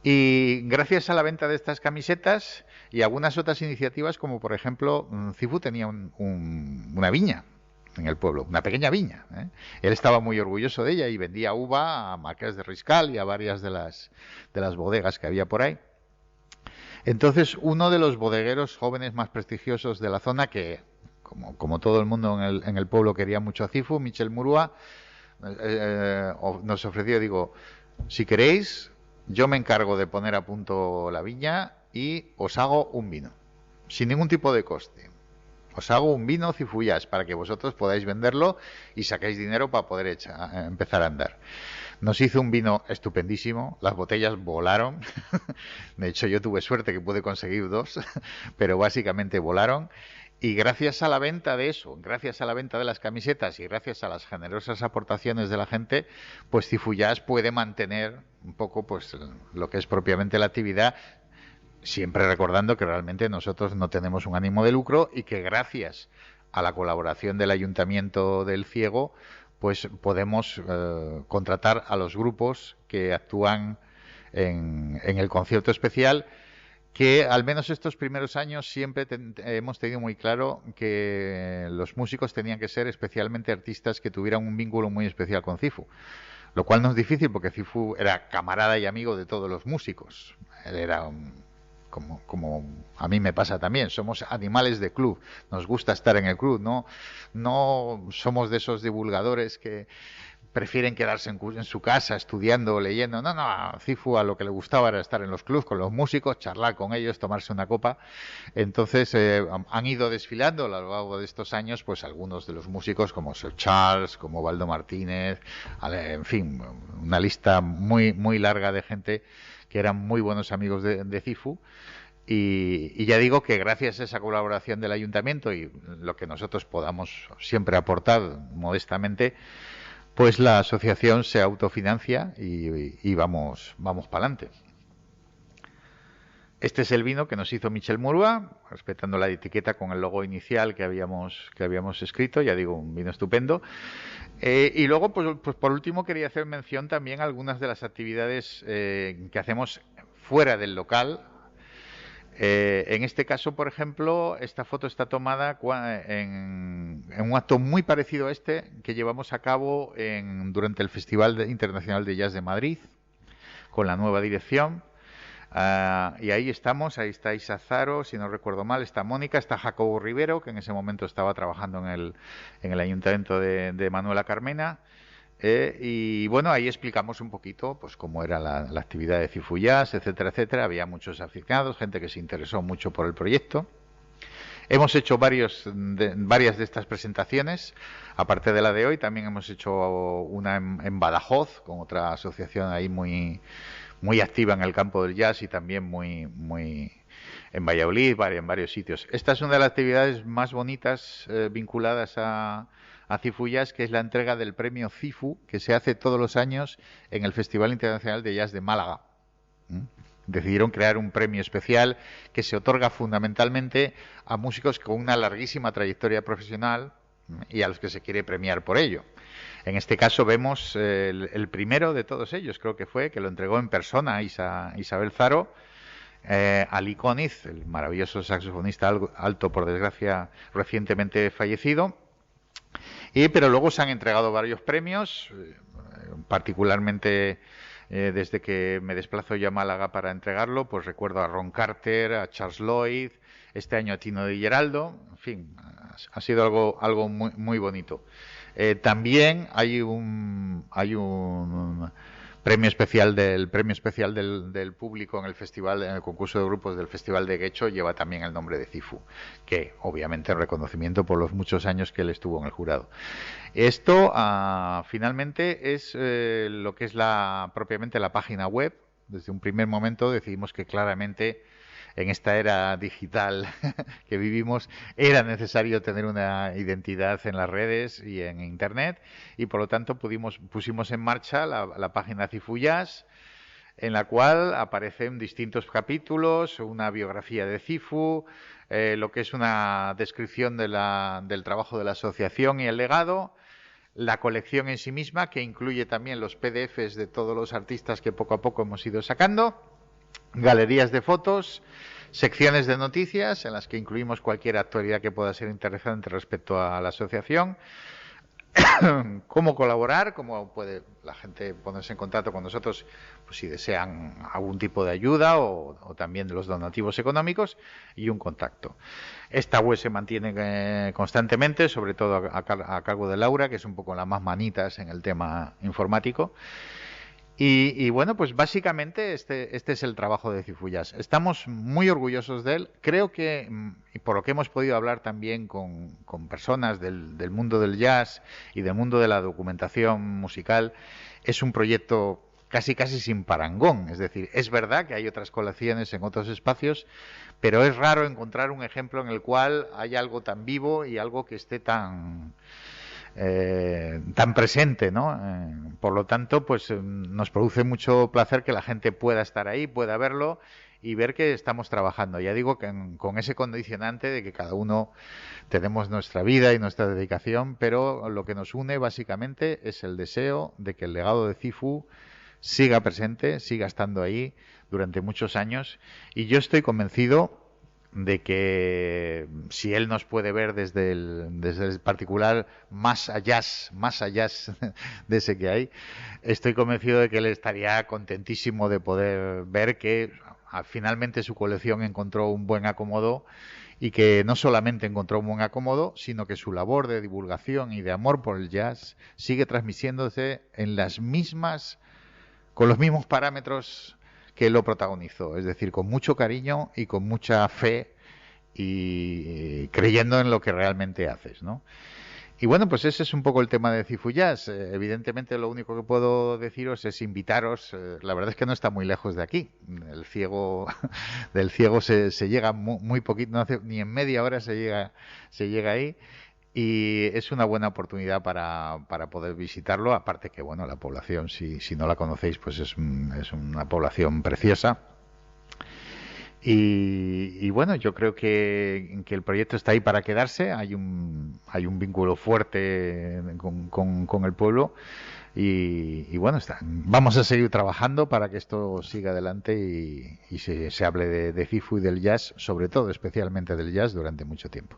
Y gracias a la venta de estas camisetas y algunas otras iniciativas, como por ejemplo, Cifu tenía una viña en el pueblo, una pequeña viña. Él estaba muy orgulloso de ella y vendía uva a Marqués de Riscal y a varias de las bodegas que había por ahí. Entonces, uno de los bodegueros jóvenes más prestigiosos de la zona, que como todo el mundo en el pueblo quería mucho a Cifu, Michel Murua, nos ofreció, digo, si queréis, yo me encargo de poner a punto la viña y os hago un vino, sin ningún tipo de coste. Os hago un vino Cifu Jazz para que vosotros podáis venderlo y saquéis dinero para poder empezar a andar. Nos hizo un vino estupendísimo, las botellas volaron. De hecho, yo tuve suerte que pude conseguir 2, pero básicamente volaron. Y gracias a la venta de eso, gracias a la venta de las camisetas y gracias a las generosas aportaciones de la gente, pues Cifu Jazz puede mantener un poco pues lo que es propiamente la actividad, siempre recordando que realmente nosotros no tenemos un ánimo de lucro y que gracias a la colaboración del Ayuntamiento del Ciego, pues podemos contratar a los grupos que actúan en el concierto especial, que al menos estos primeros años siempre hemos tenido muy claro que los músicos tenían que ser especialmente artistas que tuvieran un vínculo muy especial con Cifu, lo cual no es difícil porque Cifu era camarada y amigo de todos los músicos. Él era como a mí me pasa también, somos animales de club, nos gusta estar en el club, no somos de esos divulgadores que prefieren quedarse en su casa estudiando o leyendo. No, Cifu a lo que le gustaba era estar en los clubs con los músicos, charlar con ellos, tomarse una copa. Entonces han ido desfilando a lo largo de estos años pues algunos de los músicos como Sir Charles, como Baldo Martínez, en fin, una lista muy, muy larga de gente que eran muy buenos amigos de Cifu. Y ya digo que gracias a esa colaboración del ayuntamiento y lo que nosotros podamos siempre aportar modestamente, pues la asociación se autofinancia y vamos para adelante. Este es el vino que nos hizo Michel Murua, respetando la etiqueta con el logo inicial que habíamos escrito, ya digo, un vino estupendo. Y luego, pues por último, quería hacer mención también a algunas de las actividades que hacemos fuera del local. En este caso, por ejemplo, esta foto está tomada en un acto muy parecido a este que llevamos a cabo durante el Festival Internacional de Jazz de Madrid, con la nueva dirección. Y ahí está Isa Zaro, si no recuerdo mal, está Mónica, está Jacobo Rivero, que en ese momento estaba trabajando en el ayuntamiento de Manuela Carmena. Y bueno, ahí explicamos un poquito pues cómo era la actividad de Cifu Jazz, etcétera, etcétera. Había muchos aficionados, gente que se interesó mucho por el proyecto. Hemos hecho varias de estas presentaciones, aparte de la de hoy, también hemos hecho una en Badajoz, con otra asociación ahí muy, muy activa en el campo del jazz y también muy en Valladolid, en varios sitios. Esta es una de las actividades más bonitas vinculadas a Cifu Jazz, que es la entrega del premio Cifu, que se hace todos los años en el Festival Internacional de Jazz de Málaga. Decidieron crear un premio especial que se otorga fundamentalmente a músicos con una larguísima trayectoria profesional y a los que se quiere premiar por ello. En este caso vemos el primero de todos ellos, creo que fue, que lo entregó en persona Isabel Zaro, Ali Coniz, el maravilloso saxofonista alto, por desgracia, recientemente fallecido. Pero luego se han entregado varios premios, particularmente Desde que me desplazo yo a Málaga para entregarlo, pues recuerdo a Ron Carter, a Charles Lloyd, este año a Tino Di Geraldo, en fin, ha sido algo muy, muy bonito. También hay un premio especial del público en el festival, en el concurso de grupos del Festival de Guecho, lleva también el nombre de Cifu, que obviamente es reconocimiento por los muchos años que él estuvo en el jurado. Esto finalmente es lo que es propiamente la página web. Desde un primer momento decidimos que claramente en esta era digital que vivimos era necesario tener una identidad en las redes y en Internet, y por lo tanto pusimos en marcha la página Cifu Jazz, en la cual aparecen distintos capítulos, una biografía de Cifu, lo que es una descripción del trabajo de la asociación y el legado, la colección en sí misma, que incluye también los PDFs de todos los artistas que poco a poco hemos ido sacando, galerías de fotos, secciones de noticias en las que incluimos cualquier actualidad que pueda ser interesante respecto a la asociación, cómo colaborar, cómo puede la gente ponerse en contacto con nosotros, pues si desean algún tipo de ayuda o también de los donativos económicos, y un contacto. Esta web se mantiene constantemente, sobre todo a cargo de Laura, que es un poco la más manitas en el tema informático. Y bueno, pues básicamente este es el trabajo de Cifu Jazz. Estamos muy orgullosos de él. Creo que, y por lo que hemos podido hablar también con personas del mundo del jazz y del mundo de la documentación musical, es un proyecto casi sin parangón. Es decir, es verdad que hay otras colecciones en otros espacios, pero es raro encontrar un ejemplo en el cual hay algo tan vivo y algo que esté tan presente, ¿no? Por lo tanto, pues nos produce mucho placer que la gente pueda estar ahí, pueda verlo y ver que estamos trabajando. Ya digo que con ese condicionante de que cada uno tenemos nuestra vida y nuestra dedicación, pero lo que nos une básicamente es el deseo de que el legado de Cifu siga presente, siga estando ahí durante muchos años, y yo estoy convencido de que si él nos puede ver desde el particular más allá de ese que hay, estoy convencido de que él estaría contentísimo de poder ver que finalmente su colección encontró un buen acomodo, y que no solamente encontró un buen acomodo, sino que su labor de divulgación y de amor por el jazz sigue transmitiéndose con los mismos parámetros que lo protagonizó, es decir, con mucho cariño y con mucha fe, y creyendo en lo que realmente haces, ¿no? Y bueno, pues ese es un poco el tema de Cifu Jazz. Evidentemente lo único que puedo deciros es invitaros, la verdad es que no está muy lejos de aquí, del ciego se llega muy poquito, no hace, ni en media hora se llega ahí. Y es una buena oportunidad para poder visitarlo, aparte que, bueno, la población, si no la conocéis, pues es una población preciosa. Y bueno, yo creo que el proyecto está ahí para quedarse, hay un vínculo fuerte con el pueblo, y bueno, vamos a seguir trabajando para que esto siga adelante y se hable de Cifu y del jazz, sobre todo, especialmente del jazz, durante mucho tiempo.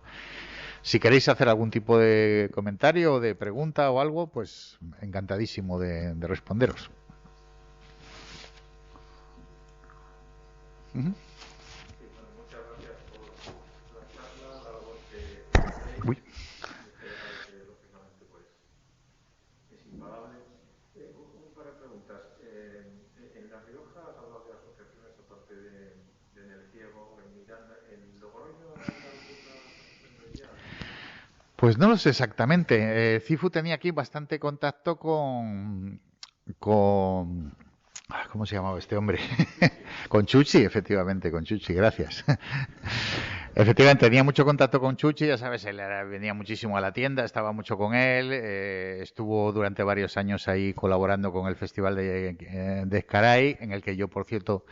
Si queréis hacer algún tipo de comentario o de pregunta o algo, pues encantadísimo de responderos. Muchas gracias por la charla, la labor que Uy. lógicamente pues es imparable. Un par de preguntas. En La Rioja has hablado de asociaciones aparte de en El Ciego, en Miranda, ¿en Logroño hay alguna de ellas? Pues no lo sé exactamente. Cifu tenía aquí bastante contacto con ¿cómo se llamaba este hombre? Con Chuchi, efectivamente, con Chuchi, gracias. Efectivamente, tenía mucho contacto con Chuchi, ya sabes, él venía muchísimo a la tienda, estaba mucho con él, estuvo durante varios años ahí colaborando con el Festival de Ezcaray, en el que yo, por cierto,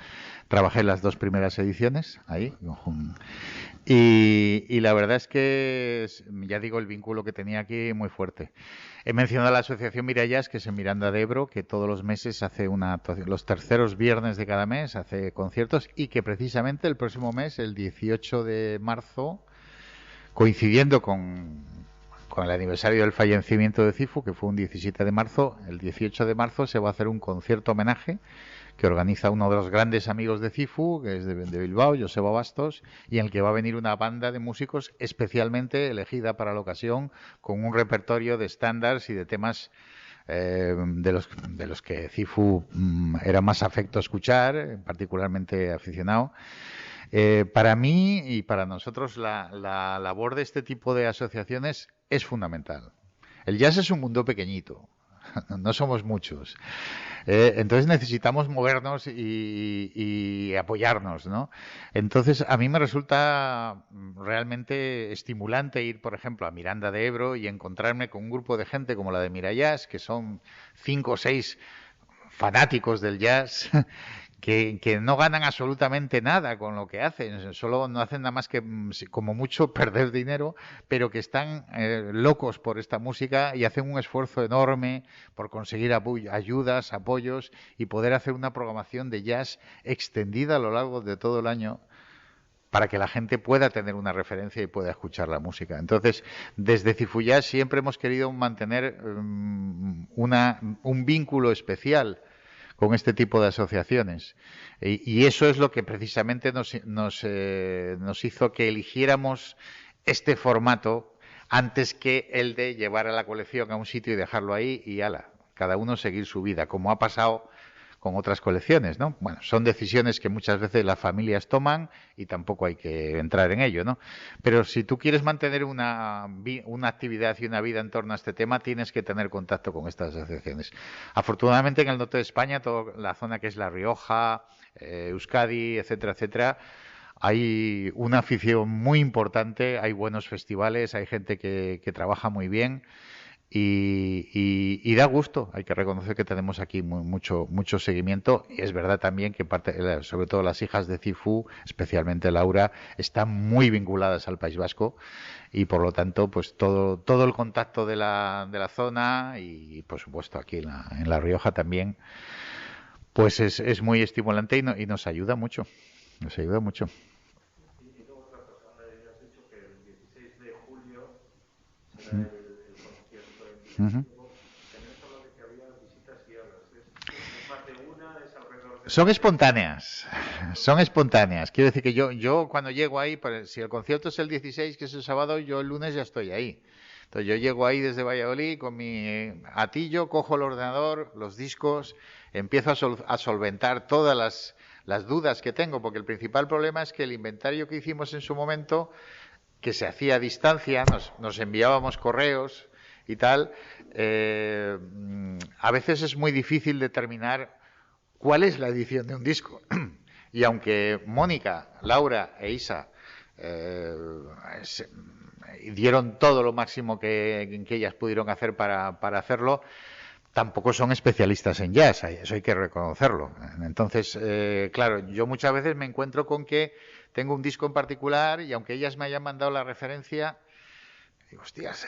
trabajé en las 2 primeras ediciones, ahí. Y la verdad es que, ya digo, el vínculo que tenía aquí muy fuerte. He mencionado la asociación Mirallas, que es en Miranda de Ebro, que todos los meses hace una actuación, los terceros viernes de cada mes hace conciertos, y que precisamente el próximo mes, el 18 de marzo, coincidiendo con con el aniversario del fallecimiento de Cifu, que fue un 17 de marzo, el 18 de marzo se va a hacer un concierto homenaje que organiza uno de los grandes amigos de Cifu, que es de Bilbao, Joseba Bastos, y en el que va a venir una banda de músicos especialmente elegida para la ocasión, con un repertorio de estándares y de temas de los que Cifu era más afecto a escuchar, particularmente aficionado. Para mí y para nosotros la labor de este tipo de asociaciones es fundamental. El jazz es un mundo pequeñito, no somos muchos. Entonces necesitamos movernos y apoyarnos, ¿no? Entonces a mí me resulta realmente estimulante ir, por ejemplo, a Miranda de Ebro y encontrarme con un grupo de gente como la de Mirajazz, que son 5 o 6 fanáticos del jazz, que no ganan absolutamente nada con lo que hacen, solo no hacen nada más que, como mucho, perder dinero, pero que están locos por esta música y hacen un esfuerzo enorme por conseguir ayudas, apoyos y poder hacer una programación de jazz extendida a lo largo de todo el año para que la gente pueda tener una referencia y pueda escuchar la música. Entonces, desde Cifu Jazz siempre hemos querido mantener un vínculo especial con este tipo de asociaciones. Y eso es lo que precisamente nos hizo que eligiéramos este formato antes que el de llevar a la colección a un sitio y dejarlo ahí y ala, cada uno seguir su vida, como ha pasado con otras colecciones, ¿no? Bueno, son decisiones que muchas veces las familias toman y tampoco hay que entrar en ello, ¿no? Pero si tú quieres mantener una actividad y una vida en torno a este tema, tienes que tener contacto con estas asociaciones. Afortunadamente en el norte de España, toda la zona que es La Rioja, Euskadi, etcétera, etcétera, hay una afición muy importante, hay buenos festivales, hay gente que trabaja muy bien. Y da gusto, hay que reconocer que tenemos aquí mucho seguimiento y es verdad también que sobre todo las hijas de Cifu, especialmente Laura, están muy vinculadas al País Vasco y por lo tanto pues todo el contacto de la zona y por supuesto aquí en la Rioja también pues es muy estimulante y nos ayuda mucho, nos ayuda mucho. Y luego otra cosa, has dicho que el 16 de julio será Uh-huh. También has hablado de que había visitas guiadas. ¿Es más de una? ¿Es alrededor de...? Son espontáneas. Quiero decir que yo cuando llego ahí, si el concierto es el 16, que es el sábado, yo el lunes ya estoy ahí. Entonces yo llego ahí desde Valladolid con mi atillo, cojo el ordenador, los discos, empiezo a solventar todas las dudas que tengo, porque el principal problema es que el inventario que hicimos en su momento, que se hacía a distancia, nos enviábamos correos y tal, a veces es muy difícil determinar cuál es la edición de un disco. Y aunque Mónica, Laura e Isa dieron todo lo máximo que ellas pudieron hacer para hacerlo, tampoco son especialistas en jazz, eso hay que reconocerlo. Entonces, claro, yo muchas veces me encuentro con que tengo un disco en particular y aunque ellas me hayan mandado la referencia, digo, hostias,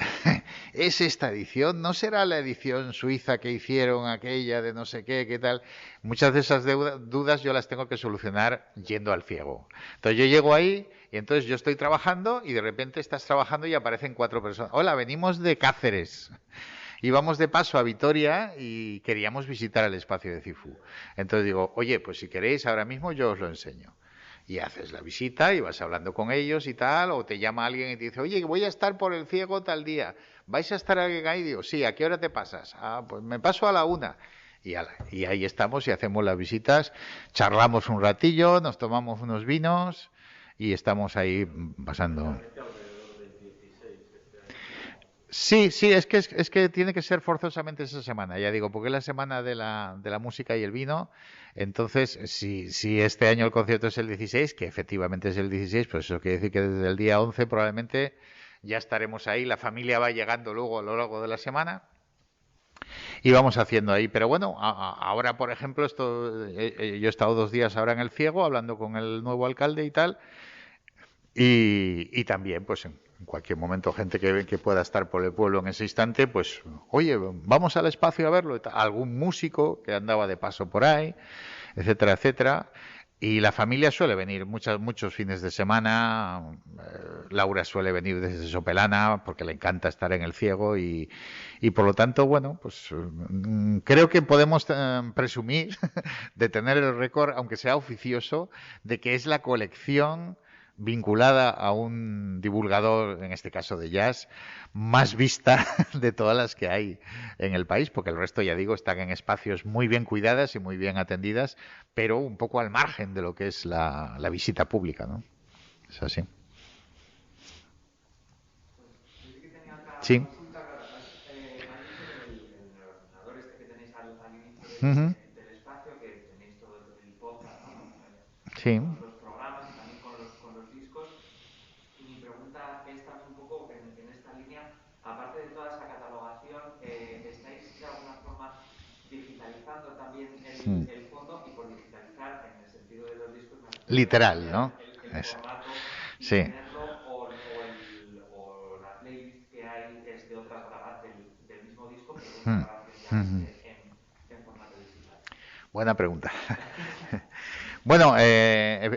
¿es esta edición? ¿No será la edición suiza que hicieron aquella de no sé qué tal? Muchas de esas dudas yo las tengo que solucionar yendo al ciego. Entonces yo llego ahí y entonces yo estoy trabajando y de repente estás trabajando y aparecen 4 personas. Hola, venimos de Cáceres. Íbamos de paso a Vitoria y queríamos visitar el espacio de Cifu. Entonces digo, oye, pues si queréis ahora mismo yo os lo enseño. Y haces la visita y vas hablando con ellos y tal, o te llama alguien y te dice, oye, voy a estar por el ciego tal día, ¿vais a estar alguien ahí? Digo, sí, ¿a qué hora te pasas? Ah, pues me paso a la 1. Y ahí estamos y hacemos las visitas, charlamos un ratillo, nos tomamos unos vinos y estamos ahí pasando. Sí, es que tiene que ser forzosamente esa semana, ya digo, porque es la semana de la música y el vino. Entonces, si este año el concierto es el 16, que efectivamente es el 16, pues eso quiere decir que desde el día 11 probablemente ya estaremos ahí. La familia va llegando luego a lo largo de la semana y vamos haciendo ahí. Pero bueno, ahora, por ejemplo, yo he estado 2 días ahora en El Ciego hablando con el nuevo alcalde y tal. Y también, pues en cualquier momento, gente que pueda estar por el pueblo en ese instante, pues, oye, vamos al espacio a verlo. Algún músico que andaba de paso por ahí, etcétera, etcétera. Y la familia suele venir muchos fines de semana. Laura suele venir desde Sopelana porque le encanta estar en el Ciego y por lo tanto, bueno, pues creo que podemos presumir de tener el récord, aunque sea oficioso, de que es la colección vinculada a un divulgador, en este caso de jazz, más vista de todas las que hay en el país, porque el resto, ya digo, están en espacios muy bien cuidadas y muy bien atendidas, pero un poco al margen de lo que es la visita pública, ¿no? Es así. Sí. Uh-huh. Sí. El fondo y por digitalizar en el sentido de los discos literal, ¿no? El formato sí. O la playlist que hay es de otras grabaciones del mismo disco, pero una grabación ya en formato digital. Buena pregunta. Bueno,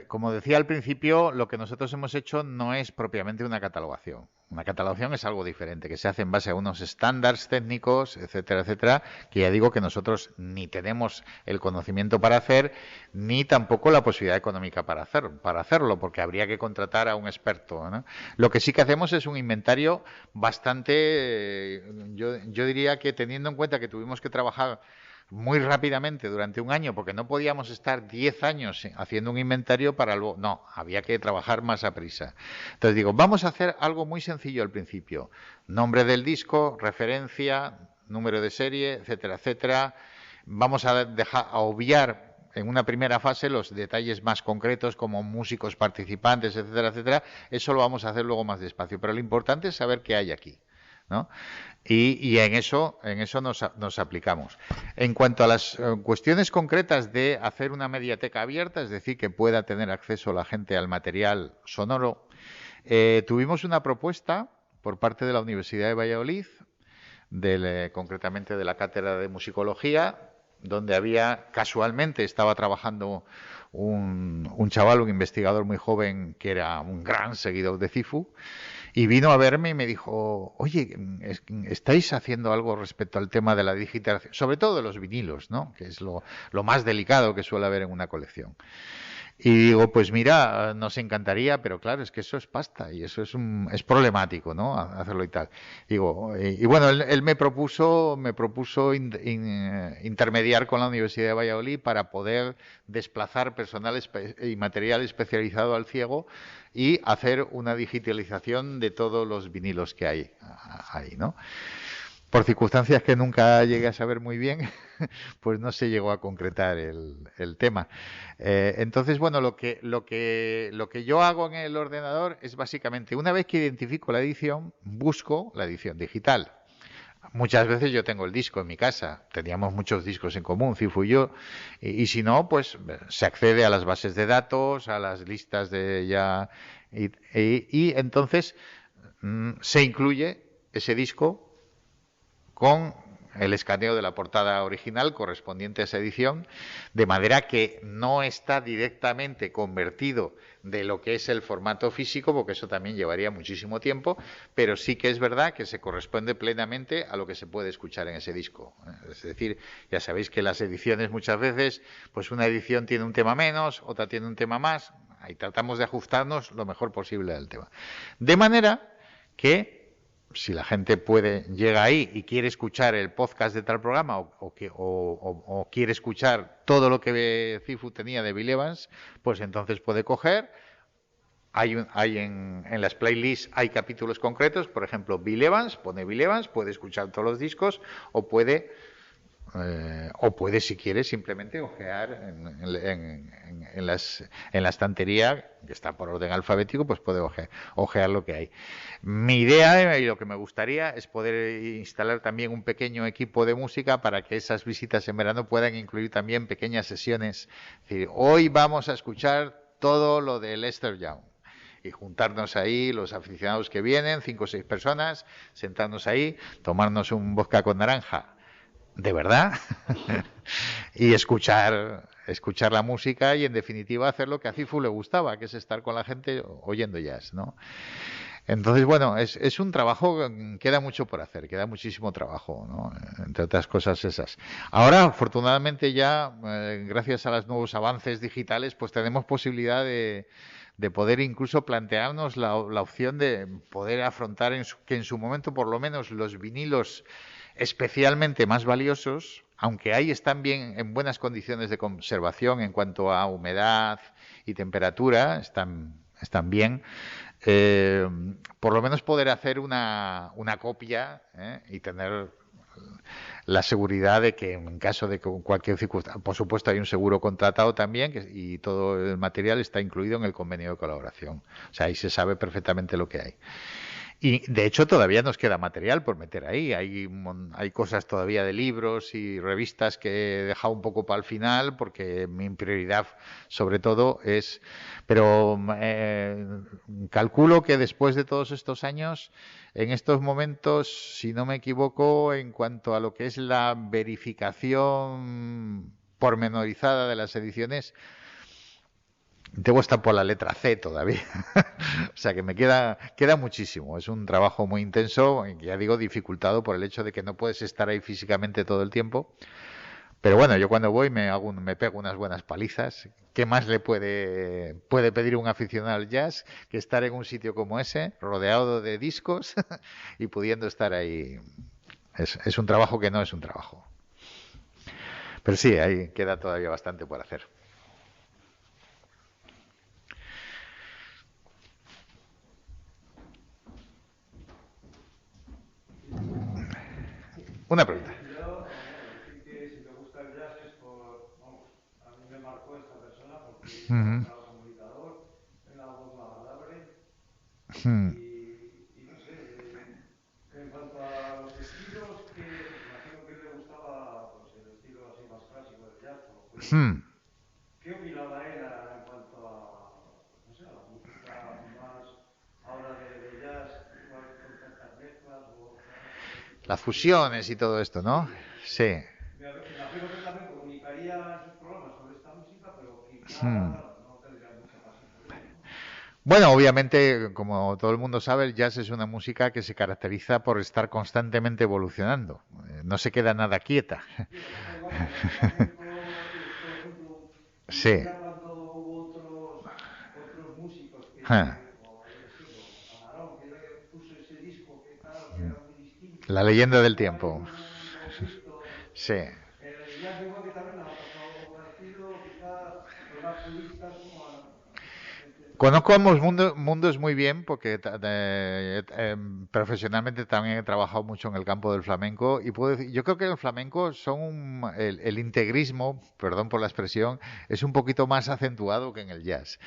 como decía al principio, lo que nosotros hemos hecho no es propiamente una catalogación. Una catalogación es algo diferente, que se hace en base a unos estándares técnicos, etcétera, etcétera, que ya digo que nosotros ni tenemos el conocimiento para hacer, ni tampoco la posibilidad económica para hacerlo, porque habría que contratar a un experto, ¿no? Lo que sí que hacemos es un inventario bastante, yo diría que teniendo en cuenta que tuvimos que trabajar muy rápidamente durante un año, porque no podíamos estar 10 años haciendo un inventario para luego... No, había que trabajar más a prisa. Entonces digo, vamos a hacer algo muy sencillo al principio. Nombre del disco, referencia, número de serie, etcétera, etcétera. Vamos a obviar en una primera fase los detalles más concretos como músicos participantes, etcétera, etcétera. Eso lo vamos a hacer luego más despacio. Pero lo importante es saber qué hay aquí, ¿no? Y en eso nos aplicamos. En cuanto a las cuestiones concretas de hacer una mediateca abierta, es decir, que pueda tener acceso la gente al material sonoro, tuvimos una propuesta por parte de la Universidad de Valladolid, concretamente de la Cátedra de Musicología, donde estaba trabajando un chaval, un investigador muy joven que era un gran seguidor de Cifu, y vino a verme y me dijo, oye, ¿estáis haciendo algo respecto al tema de la digitalización? Sobre todo de los vinilos, ¿no? Que es lo más delicado que suele haber en una colección. Y digo, pues mira, nos encantaría, pero claro, es que eso es pasta y eso es problemático, ¿no? Hacerlo y tal. Digo, y bueno, él me propuso intermediar con la Universidad de Valladolid para poder desplazar personal y material especializado al ciego y hacer una digitalización de todos los vinilos que hay ahí, ¿no? Por circunstancias que nunca llegué a saber muy bien, pues no se llegó a concretar el tema. Entonces, bueno, lo que yo hago en el ordenador es básicamente, una vez que identifico la edición, busco la edición digital. Muchas veces yo tengo el disco en mi casa, teníamos muchos discos en común, Cifu y yo, y si no, pues se accede a las bases de datos, a las listas de ya, y entonces se incluye ese disco con el escaneo de la portada original correspondiente a esa edición, de manera que no está directamente convertido de lo que es el formato físico, porque eso también llevaría muchísimo tiempo, pero sí que es verdad que se corresponde plenamente a lo que se puede escuchar en ese disco. Es decir, ya sabéis que las ediciones muchas veces, pues una edición tiene un tema menos, otra tiene un tema más, ahí tratamos de ajustarnos lo mejor posible al tema. De manera que si la gente llega ahí y quiere escuchar el podcast de tal programa o quiere escuchar todo lo que Cifu tenía de Bill Evans, pues entonces puede coger. Hay en las playlists hay capítulos concretos, por ejemplo, Bill Evans, pone Bill Evans, puede escuchar todos los discos o puede, si quiere, simplemente ojear en la estantería, que está por orden alfabético, pues puede ojear lo que hay. Mi idea y lo que me gustaría es poder instalar también un pequeño equipo de música para que esas visitas en verano puedan incluir también pequeñas sesiones. Es decir, hoy vamos a escuchar todo lo de Lester Young. Y juntarnos ahí, los aficionados que vienen, 5 o 6 personas, sentarnos ahí, tomarnos un vodka con naranja, de verdad, y escuchar escuchar la música y en definitiva hacer lo que a Cifu le gustaba, que es estar con la gente oyendo jazz, ¿no? Entonces, bueno, es un trabajo, queda mucho por hacer, queda muchísimo trabajo, ¿no? Entre otras cosas esas. Ahora, afortunadamente ya, gracias a los nuevos avances digitales, pues tenemos posibilidad de poder incluso plantearnos la opción de poder afrontar que en su momento por lo menos los vinilos especialmente más valiosos, aunque ahí están bien en buenas condiciones de conservación en cuanto a humedad y temperatura, están bien, eh, por lo menos poder hacer una copia y tener la seguridad de que en caso de que cualquier circunstancia, por supuesto hay un seguro contratado también y todo el material está incluido en el convenio de colaboración. O sea, ahí se sabe perfectamente lo que hay. Y de hecho todavía nos queda material por meter ahí. Hay cosas todavía de libros y revistas que he dejado un poco para el final porque mi prioridad sobre todo es... Pero calculo que después de todos estos años, en estos momentos, si no me equivoco, en cuanto a lo que es la verificación pormenorizada de las ediciones, debo estar por la letra C todavía. O sea que me queda muchísimo. Es un trabajo muy intenso, ya digo, dificultado por el hecho de que no puedes estar ahí físicamente todo el tiempo. Pero bueno, yo cuando voy me pego unas buenas palizas. ¿Qué más le puede pedir un aficionado al jazz que estar en un sitio como ese, rodeado de discos y pudiendo estar ahí? Es un trabajo que no es un trabajo. Pero sí, ahí queda todavía bastante por hacer. Una pregunta. Yo, decir que si me gusta el jazz es por, vamos, a mí me marcó esta persona porque Uh era comunicador, en la voz agradable -huh. y no sé, en cuanto a los estilos, que imagino que le gustaba pues, el estilo así más clásico del jazz, o Uh -huh. ¿qué opinaba él en cuanto a, no sé, a la música más ahora de jazz, igual con tantas mezclas o Las fusiones y todo esto, ¿no? Sí. me imagino que también comunicaría en sus programas sobre esta música, pero quizá Hmm. claro, no tendría mucha pasión por ella, ¿no? Bueno, obviamente, como todo el mundo sabe, el jazz es una música que se caracteriza por estar constantemente evolucionando. No se queda nada quieta. Sí, lo que pasa igual con el flamenco, por ejemplo, Sí. ya cuando hubo otros músicos Ja. o yo qué sé, o Camarón, que puso ese disco que claro, que era muy distinto, La leyenda del no hay tiempo. un conflicto. Sí. El jazz igual que también ha pasado algo parecido, quizá los más puristas como a gente... Conozco ambos mundos muy bien porque profesionalmente también he trabajado mucho en el campo del flamenco y puedo decir, yo creo que el flamenco el integrismo, perdón por la expresión, es un poquito más acentuado que en el jazz.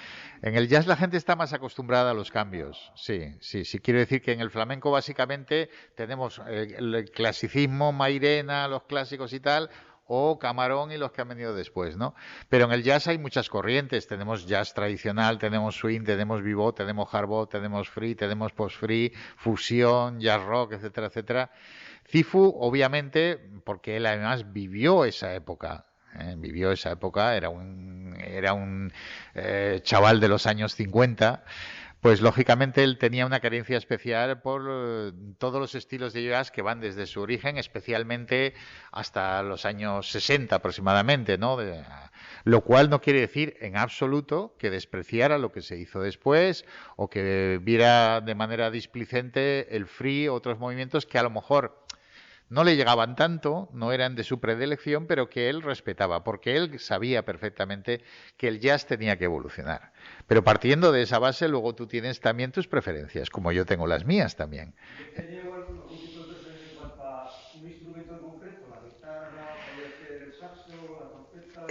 En el jazz la gente está más acostumbrada a los cambios. Sí, sí, sí. Quiero decir que en el flamenco básicamente tenemos el clasicismo, Mairena, los clásicos y tal, o Camarón y los que han venido después, ¿no? Pero en el jazz hay muchas corrientes. Tenemos jazz tradicional, tenemos swing, tenemos bebop, tenemos hard bop, tenemos free, tenemos post-free, fusión, jazz rock, etcétera, etcétera. Cifu, obviamente, porque él además vivió esa época. Vivió esa época, era un chaval de los años 50, pues lógicamente él tenía una carencia especial por todos los estilos de jazz que van desde su origen, especialmente hasta los años 60 aproximadamente, ¿no? Lo cual no quiere decir en absoluto que despreciara lo que se hizo después o que viera de manera displicente el free, otros movimientos que a lo mejor no le llegaban tanto, no eran de su predilección, pero que él respetaba, porque él sabía perfectamente que el jazz tenía que evolucionar. Pero partiendo de esa base, luego tú tienes también tus preferencias, como yo tengo las mías también. ¿Tenía algún tipo de preferencia en cuanto a un instrumento en concreto? ¿La guitarra, podría ser el saxo, la trompeta?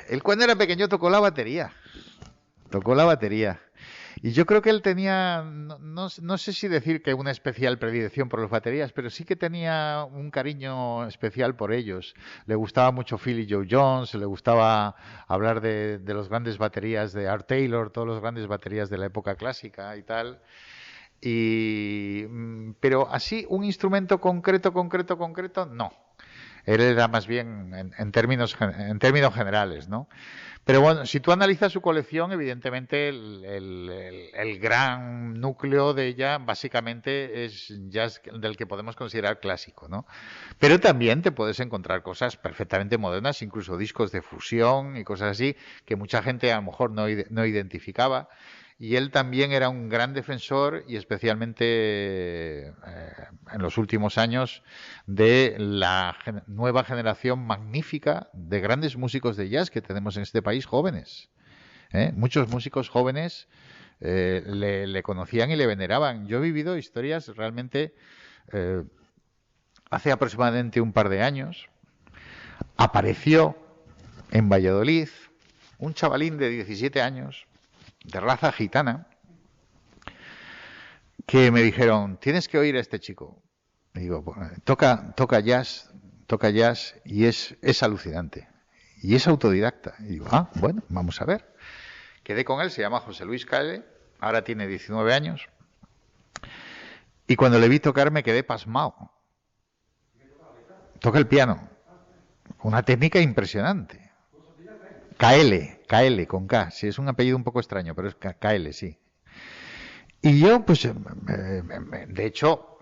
Él cuando era pequeño tocó la batería. Tocó la batería. Y yo creo que él tenía, no sé si decir que una especial predilección por las baterías, pero sí que tenía un cariño especial por ellos. Le gustaba mucho Philly Joe Jones, le gustaba hablar de los grandes baterías de Art Taylor, todos los grandes baterías de la época clásica y tal. Pero así, un instrumento concreto, no. Él era más bien en términos generales, ¿no? Pero bueno, si tú analizas su colección, evidentemente el gran núcleo de ella básicamente es jazz del que podemos considerar clásico, ¿no? Pero también te puedes encontrar cosas perfectamente modernas, incluso discos de fusión y cosas así, que mucha gente a lo mejor no identificaba. Y él también era un gran defensor, y especialmente en los últimos años, de la nueva generación magnífica de grandes músicos de jazz que tenemos en este país, jóvenes. Muchos músicos jóvenes le conocían y le veneraban. Yo he vivido historias realmente, hace aproximadamente un par de años, apareció en Valladolid un chavalín de 17 años, de raza gitana, que me dijeron, tienes que oír a este chico. Y digo, toca jazz y es alucinante. Y es autodidacta. Y digo, bueno, vamos a ver. Quedé con él, se llama José Luis Calle, ahora tiene 19 años. Y cuando le vi tocar me quedé pasmado. Toca el piano. Una técnica impresionante. KL, con K. Sí, es un apellido un poco extraño, pero es KL, sí. Y yo, pues, de hecho,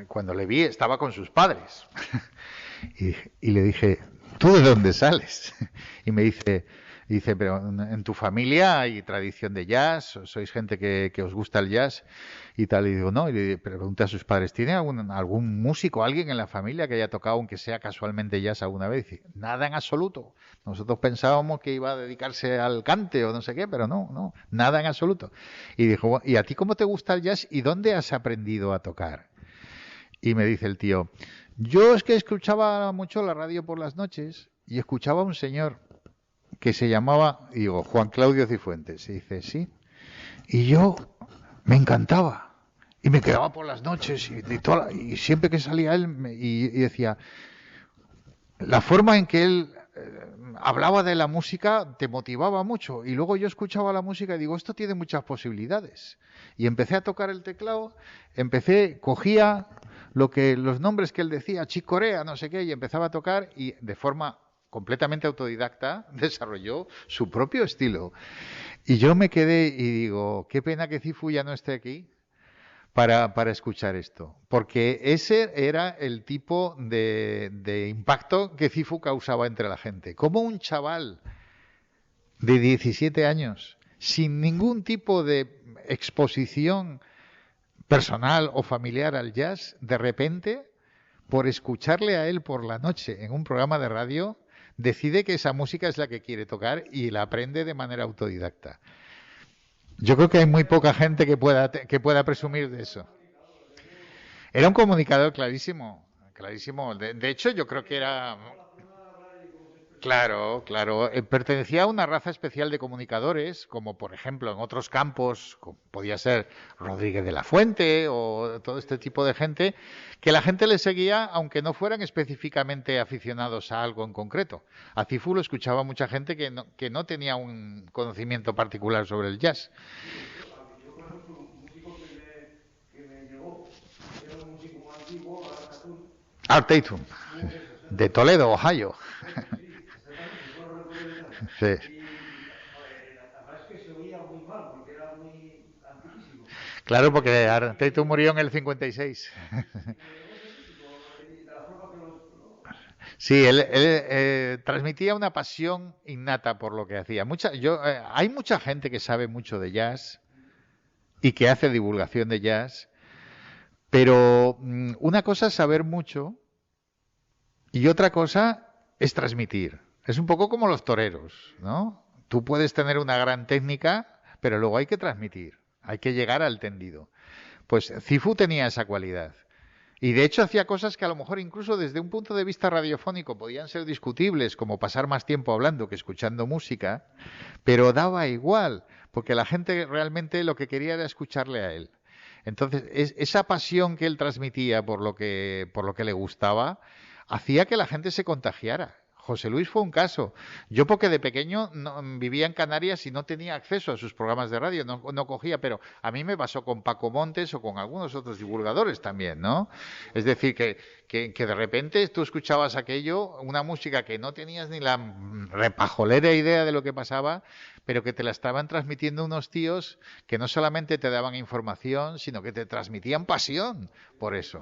cuando le vi, estaba con sus padres. Y le dije, ¿tú de dónde sales? Y me dice, pero en tu familia hay tradición de jazz, sois gente que os gusta el jazz y tal. Y digo, no. Y le pregunté a sus padres, ¿tiene algún músico, alguien en la familia que haya tocado, aunque sea casualmente jazz alguna vez? Y dice, nada en absoluto. Nosotros pensábamos que iba a dedicarse al cante o no sé qué, pero no, nada en absoluto. Y dijo, ¿y a ti cómo te gusta el jazz y dónde has aprendido a tocar? Y me dice el tío, yo es que escuchaba mucho la radio por las noches y escuchaba a un señor que se llamaba, digo, Juan Claudio Cifuentes. Y dice, sí. Y yo me encantaba. Y me quedaba por las noches y siempre que salía él y decía, la forma en que él hablaba de la música te motivaba mucho. Y luego yo escuchaba la música y digo, esto tiene muchas posibilidades. Y empecé a tocar el teclado, cogía los nombres que él decía, Chick Corea, no sé qué, y empezaba a tocar y de forma completamente autodidacta desarrolló su propio estilo. Y yo me quedé y digo, qué pena que Cifu ya no esté aquí para escuchar esto, porque ese era el tipo de impacto que Cifu causaba entre la gente. Como un chaval de 17 años, sin ningún tipo de exposición personal o familiar al jazz, de repente, por escucharle a él por la noche en un programa de radio, decide que esa música es la que quiere tocar y la aprende de manera autodidacta. Yo creo que hay muy poca gente que pueda presumir de eso. Era un comunicador clarísimo. De hecho, yo creo que era... Claro. Pertenecía a una raza especial de comunicadores, como por ejemplo en otros campos, podía ser Rodríguez de la Fuente o todo este tipo de gente, que la gente le seguía aunque no fueran específicamente aficionados a algo en concreto. A Cifu lo escuchaba mucha gente que no tenía un conocimiento particular sobre el jazz. Yo, por ejemplo, un músico que me llegó, era un músico más antiguo, Art Tatum, de Toledo, Ohio. Sí. Y la verdad es que se oía muy mal, porque era muy antiquísimo. Claro, porque Art Tatum murió en el 56. Sí, él transmitía una pasión innata por lo que hacía. Hay mucha gente que sabe mucho de jazz y que hace divulgación de jazz, pero una cosa es saber mucho y otra cosa es transmitir. Es un poco como los toreros, ¿no? Tú puedes tener una gran técnica, pero luego hay que transmitir, hay que llegar al tendido. Pues Cifu tenía esa cualidad. Y de hecho hacía cosas que a lo mejor incluso desde un punto de vista radiofónico podían ser discutibles, como pasar más tiempo hablando que escuchando música, pero daba igual, porque la gente realmente lo que quería era escucharle a él. Entonces, esa pasión que él transmitía por lo que le gustaba, hacía que la gente se contagiara. José Luis fue un caso. Yo porque de pequeño vivía en Canarias y no tenía acceso a sus programas de radio, no cogía, pero a mí me pasó con Paco Montes o con algunos otros divulgadores también, ¿no? Es decir, que de repente tú escuchabas aquello, una música que no tenías ni la repajolera idea de lo que pasaba, pero que te la estaban transmitiendo unos tíos que no solamente te daban información, sino que te transmitían pasión por eso.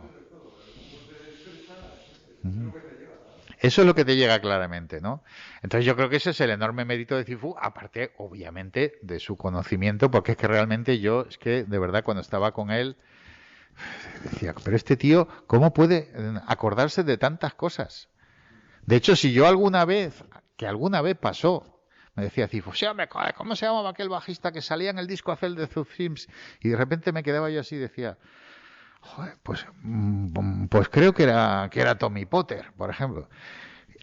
Eso es lo que te llega claramente, ¿no? Entonces yo creo que ese es el enorme mérito de Cifu, aparte, obviamente, de su conocimiento, porque es que realmente yo, es que de verdad cuando estaba con él, decía, pero este tío, ¿cómo puede acordarse de tantas cosas? De hecho, si yo alguna vez pasó, me decía Cifu, sí, hombre, ¿cómo se llamaba aquel bajista que salía en el disco Acel de Zufsims? Y de repente me quedaba yo así y decía, joder, pues creo que era Tommy Potter, por ejemplo.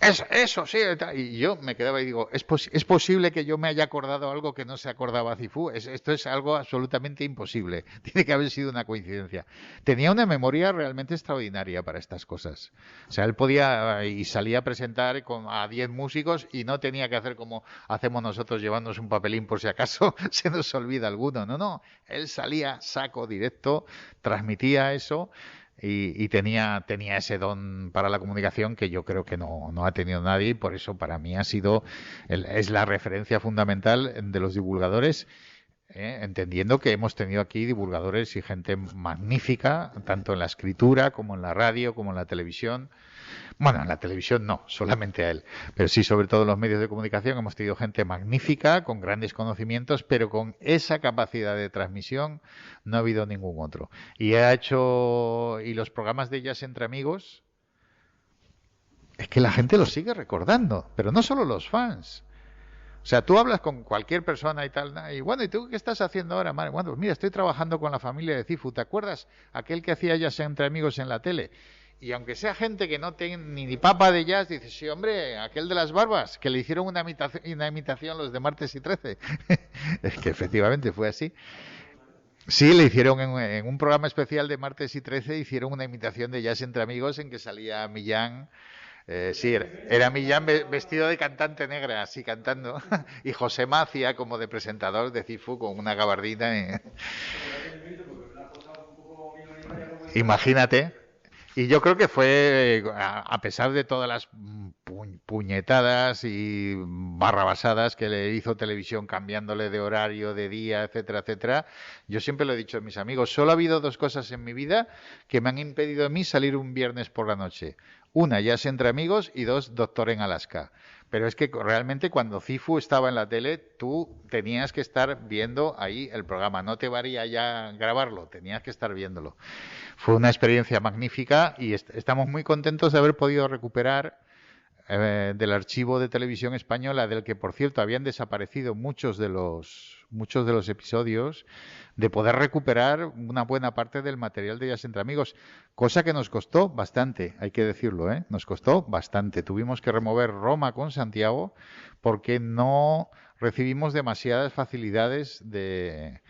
Eso sí. Y yo me quedaba y digo, ¿es posible que yo me haya acordado algo que no se acordaba Cifú? Esto es algo absolutamente imposible. Tiene que haber sido una coincidencia. Tenía una memoria realmente extraordinaria para estas cosas. O sea, él podía y salía a presentar a 10 músicos y no tenía que hacer como hacemos nosotros, llevándonos un papelín por si acaso se nos olvida alguno. No. Él salía saco directo, transmitía eso. Y tenía ese don para la comunicación que yo creo que no ha tenido nadie, y por eso para mí es la referencia fundamental de los divulgadores, entendiendo que hemos tenido aquí divulgadores y gente magnífica, tanto en la escritura como en la radio, como en la televisión. Bueno, en la televisión no, solamente a él, pero sí, sobre todo en los medios de comunicación hemos tenido gente magnífica, con grandes conocimientos, pero con esa capacidad de transmisión no ha habido ningún otro. Y los programas de Jazz entre Amigos, es que la gente los sigue recordando, pero no solo los fans. O sea, tú hablas con cualquier persona y tal, y bueno, ¿y tú qué estás haciendo ahora, Mario? Bueno, pues mira, estoy trabajando con la familia de Cifu. ¿Te acuerdas aquel que hacía Jazz entre Amigos en la tele? Y aunque sea gente que no tenga ni papa de jazz, dice, sí, hombre, aquel de las barbas, que le hicieron una imitación los de Martes y 13. Es que efectivamente fue así. Sí, le hicieron en un programa especial de Martes y 13, hicieron una imitación de Jazz entre Amigos en que salía Millán. Sí, era Millán vestido de cantante negra, así cantando. Y José Macia como de presentador de Cifu con una gabardina. Imagínate. Y yo creo que fue, a pesar de todas las puñetadas y barrabasadas que le hizo televisión cambiándole de horario, de día, etcétera, etcétera, yo siempre lo he dicho a mis amigos, solo ha habido 2 cosas en mi vida que me han impedido a mí salir un viernes por la noche. Una, Jazz entre Amigos, y 2, Doctor en Alaska. Pero es que realmente cuando Cifu estaba en la tele, tú tenías que estar viendo ahí el programa, no te valía ya grabarlo, tenías que estar viéndolo. Fue una experiencia magnífica y estamos muy contentos de haber podido recuperar del archivo de televisión española, del que por cierto habían desaparecido muchos de los episodios, de poder recuperar una buena parte del material de Jazz entre Amigos, cosa que nos costó bastante, hay que decirlo, nos costó bastante. Tuvimos que remover Roma con Santiago porque no recibimos demasiadas facilidades de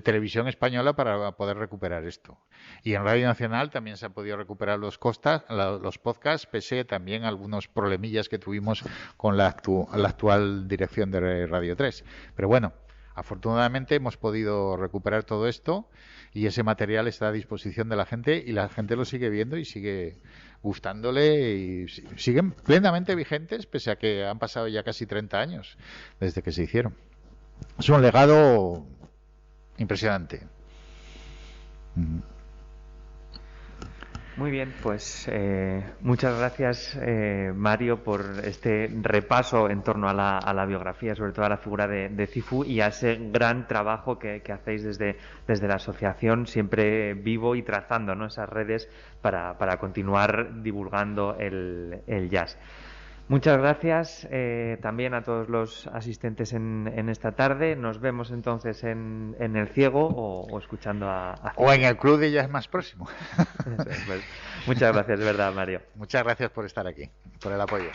televisión española para poder recuperar esto. Y en Radio Nacional también se han podido recuperar los podcasts, pese también a algunos problemillas que tuvimos con la actual dirección de Radio 3. Pero bueno, afortunadamente hemos podido recuperar todo esto y ese material está a disposición de la gente y la gente lo sigue viendo y sigue gustándole y siguen plenamente vigentes, pese a que han pasado ya casi 30 años desde que se hicieron. Es un legado impresionante. Muy bien, pues muchas gracias, Mario, por este repaso en torno a la biografía, sobre todo a la figura de Cifu y a ese gran trabajo que hacéis desde la asociación, siempre vivo y trazando, ¿no?, esas redes para continuar divulgando el jazz. Muchas gracias también a todos los asistentes en esta tarde. Nos vemos entonces en El Ciego o escuchando a o en el Club de Jazz más próximo. Pues, muchas gracias, de verdad, Mario. Muchas gracias por estar aquí, por el apoyo.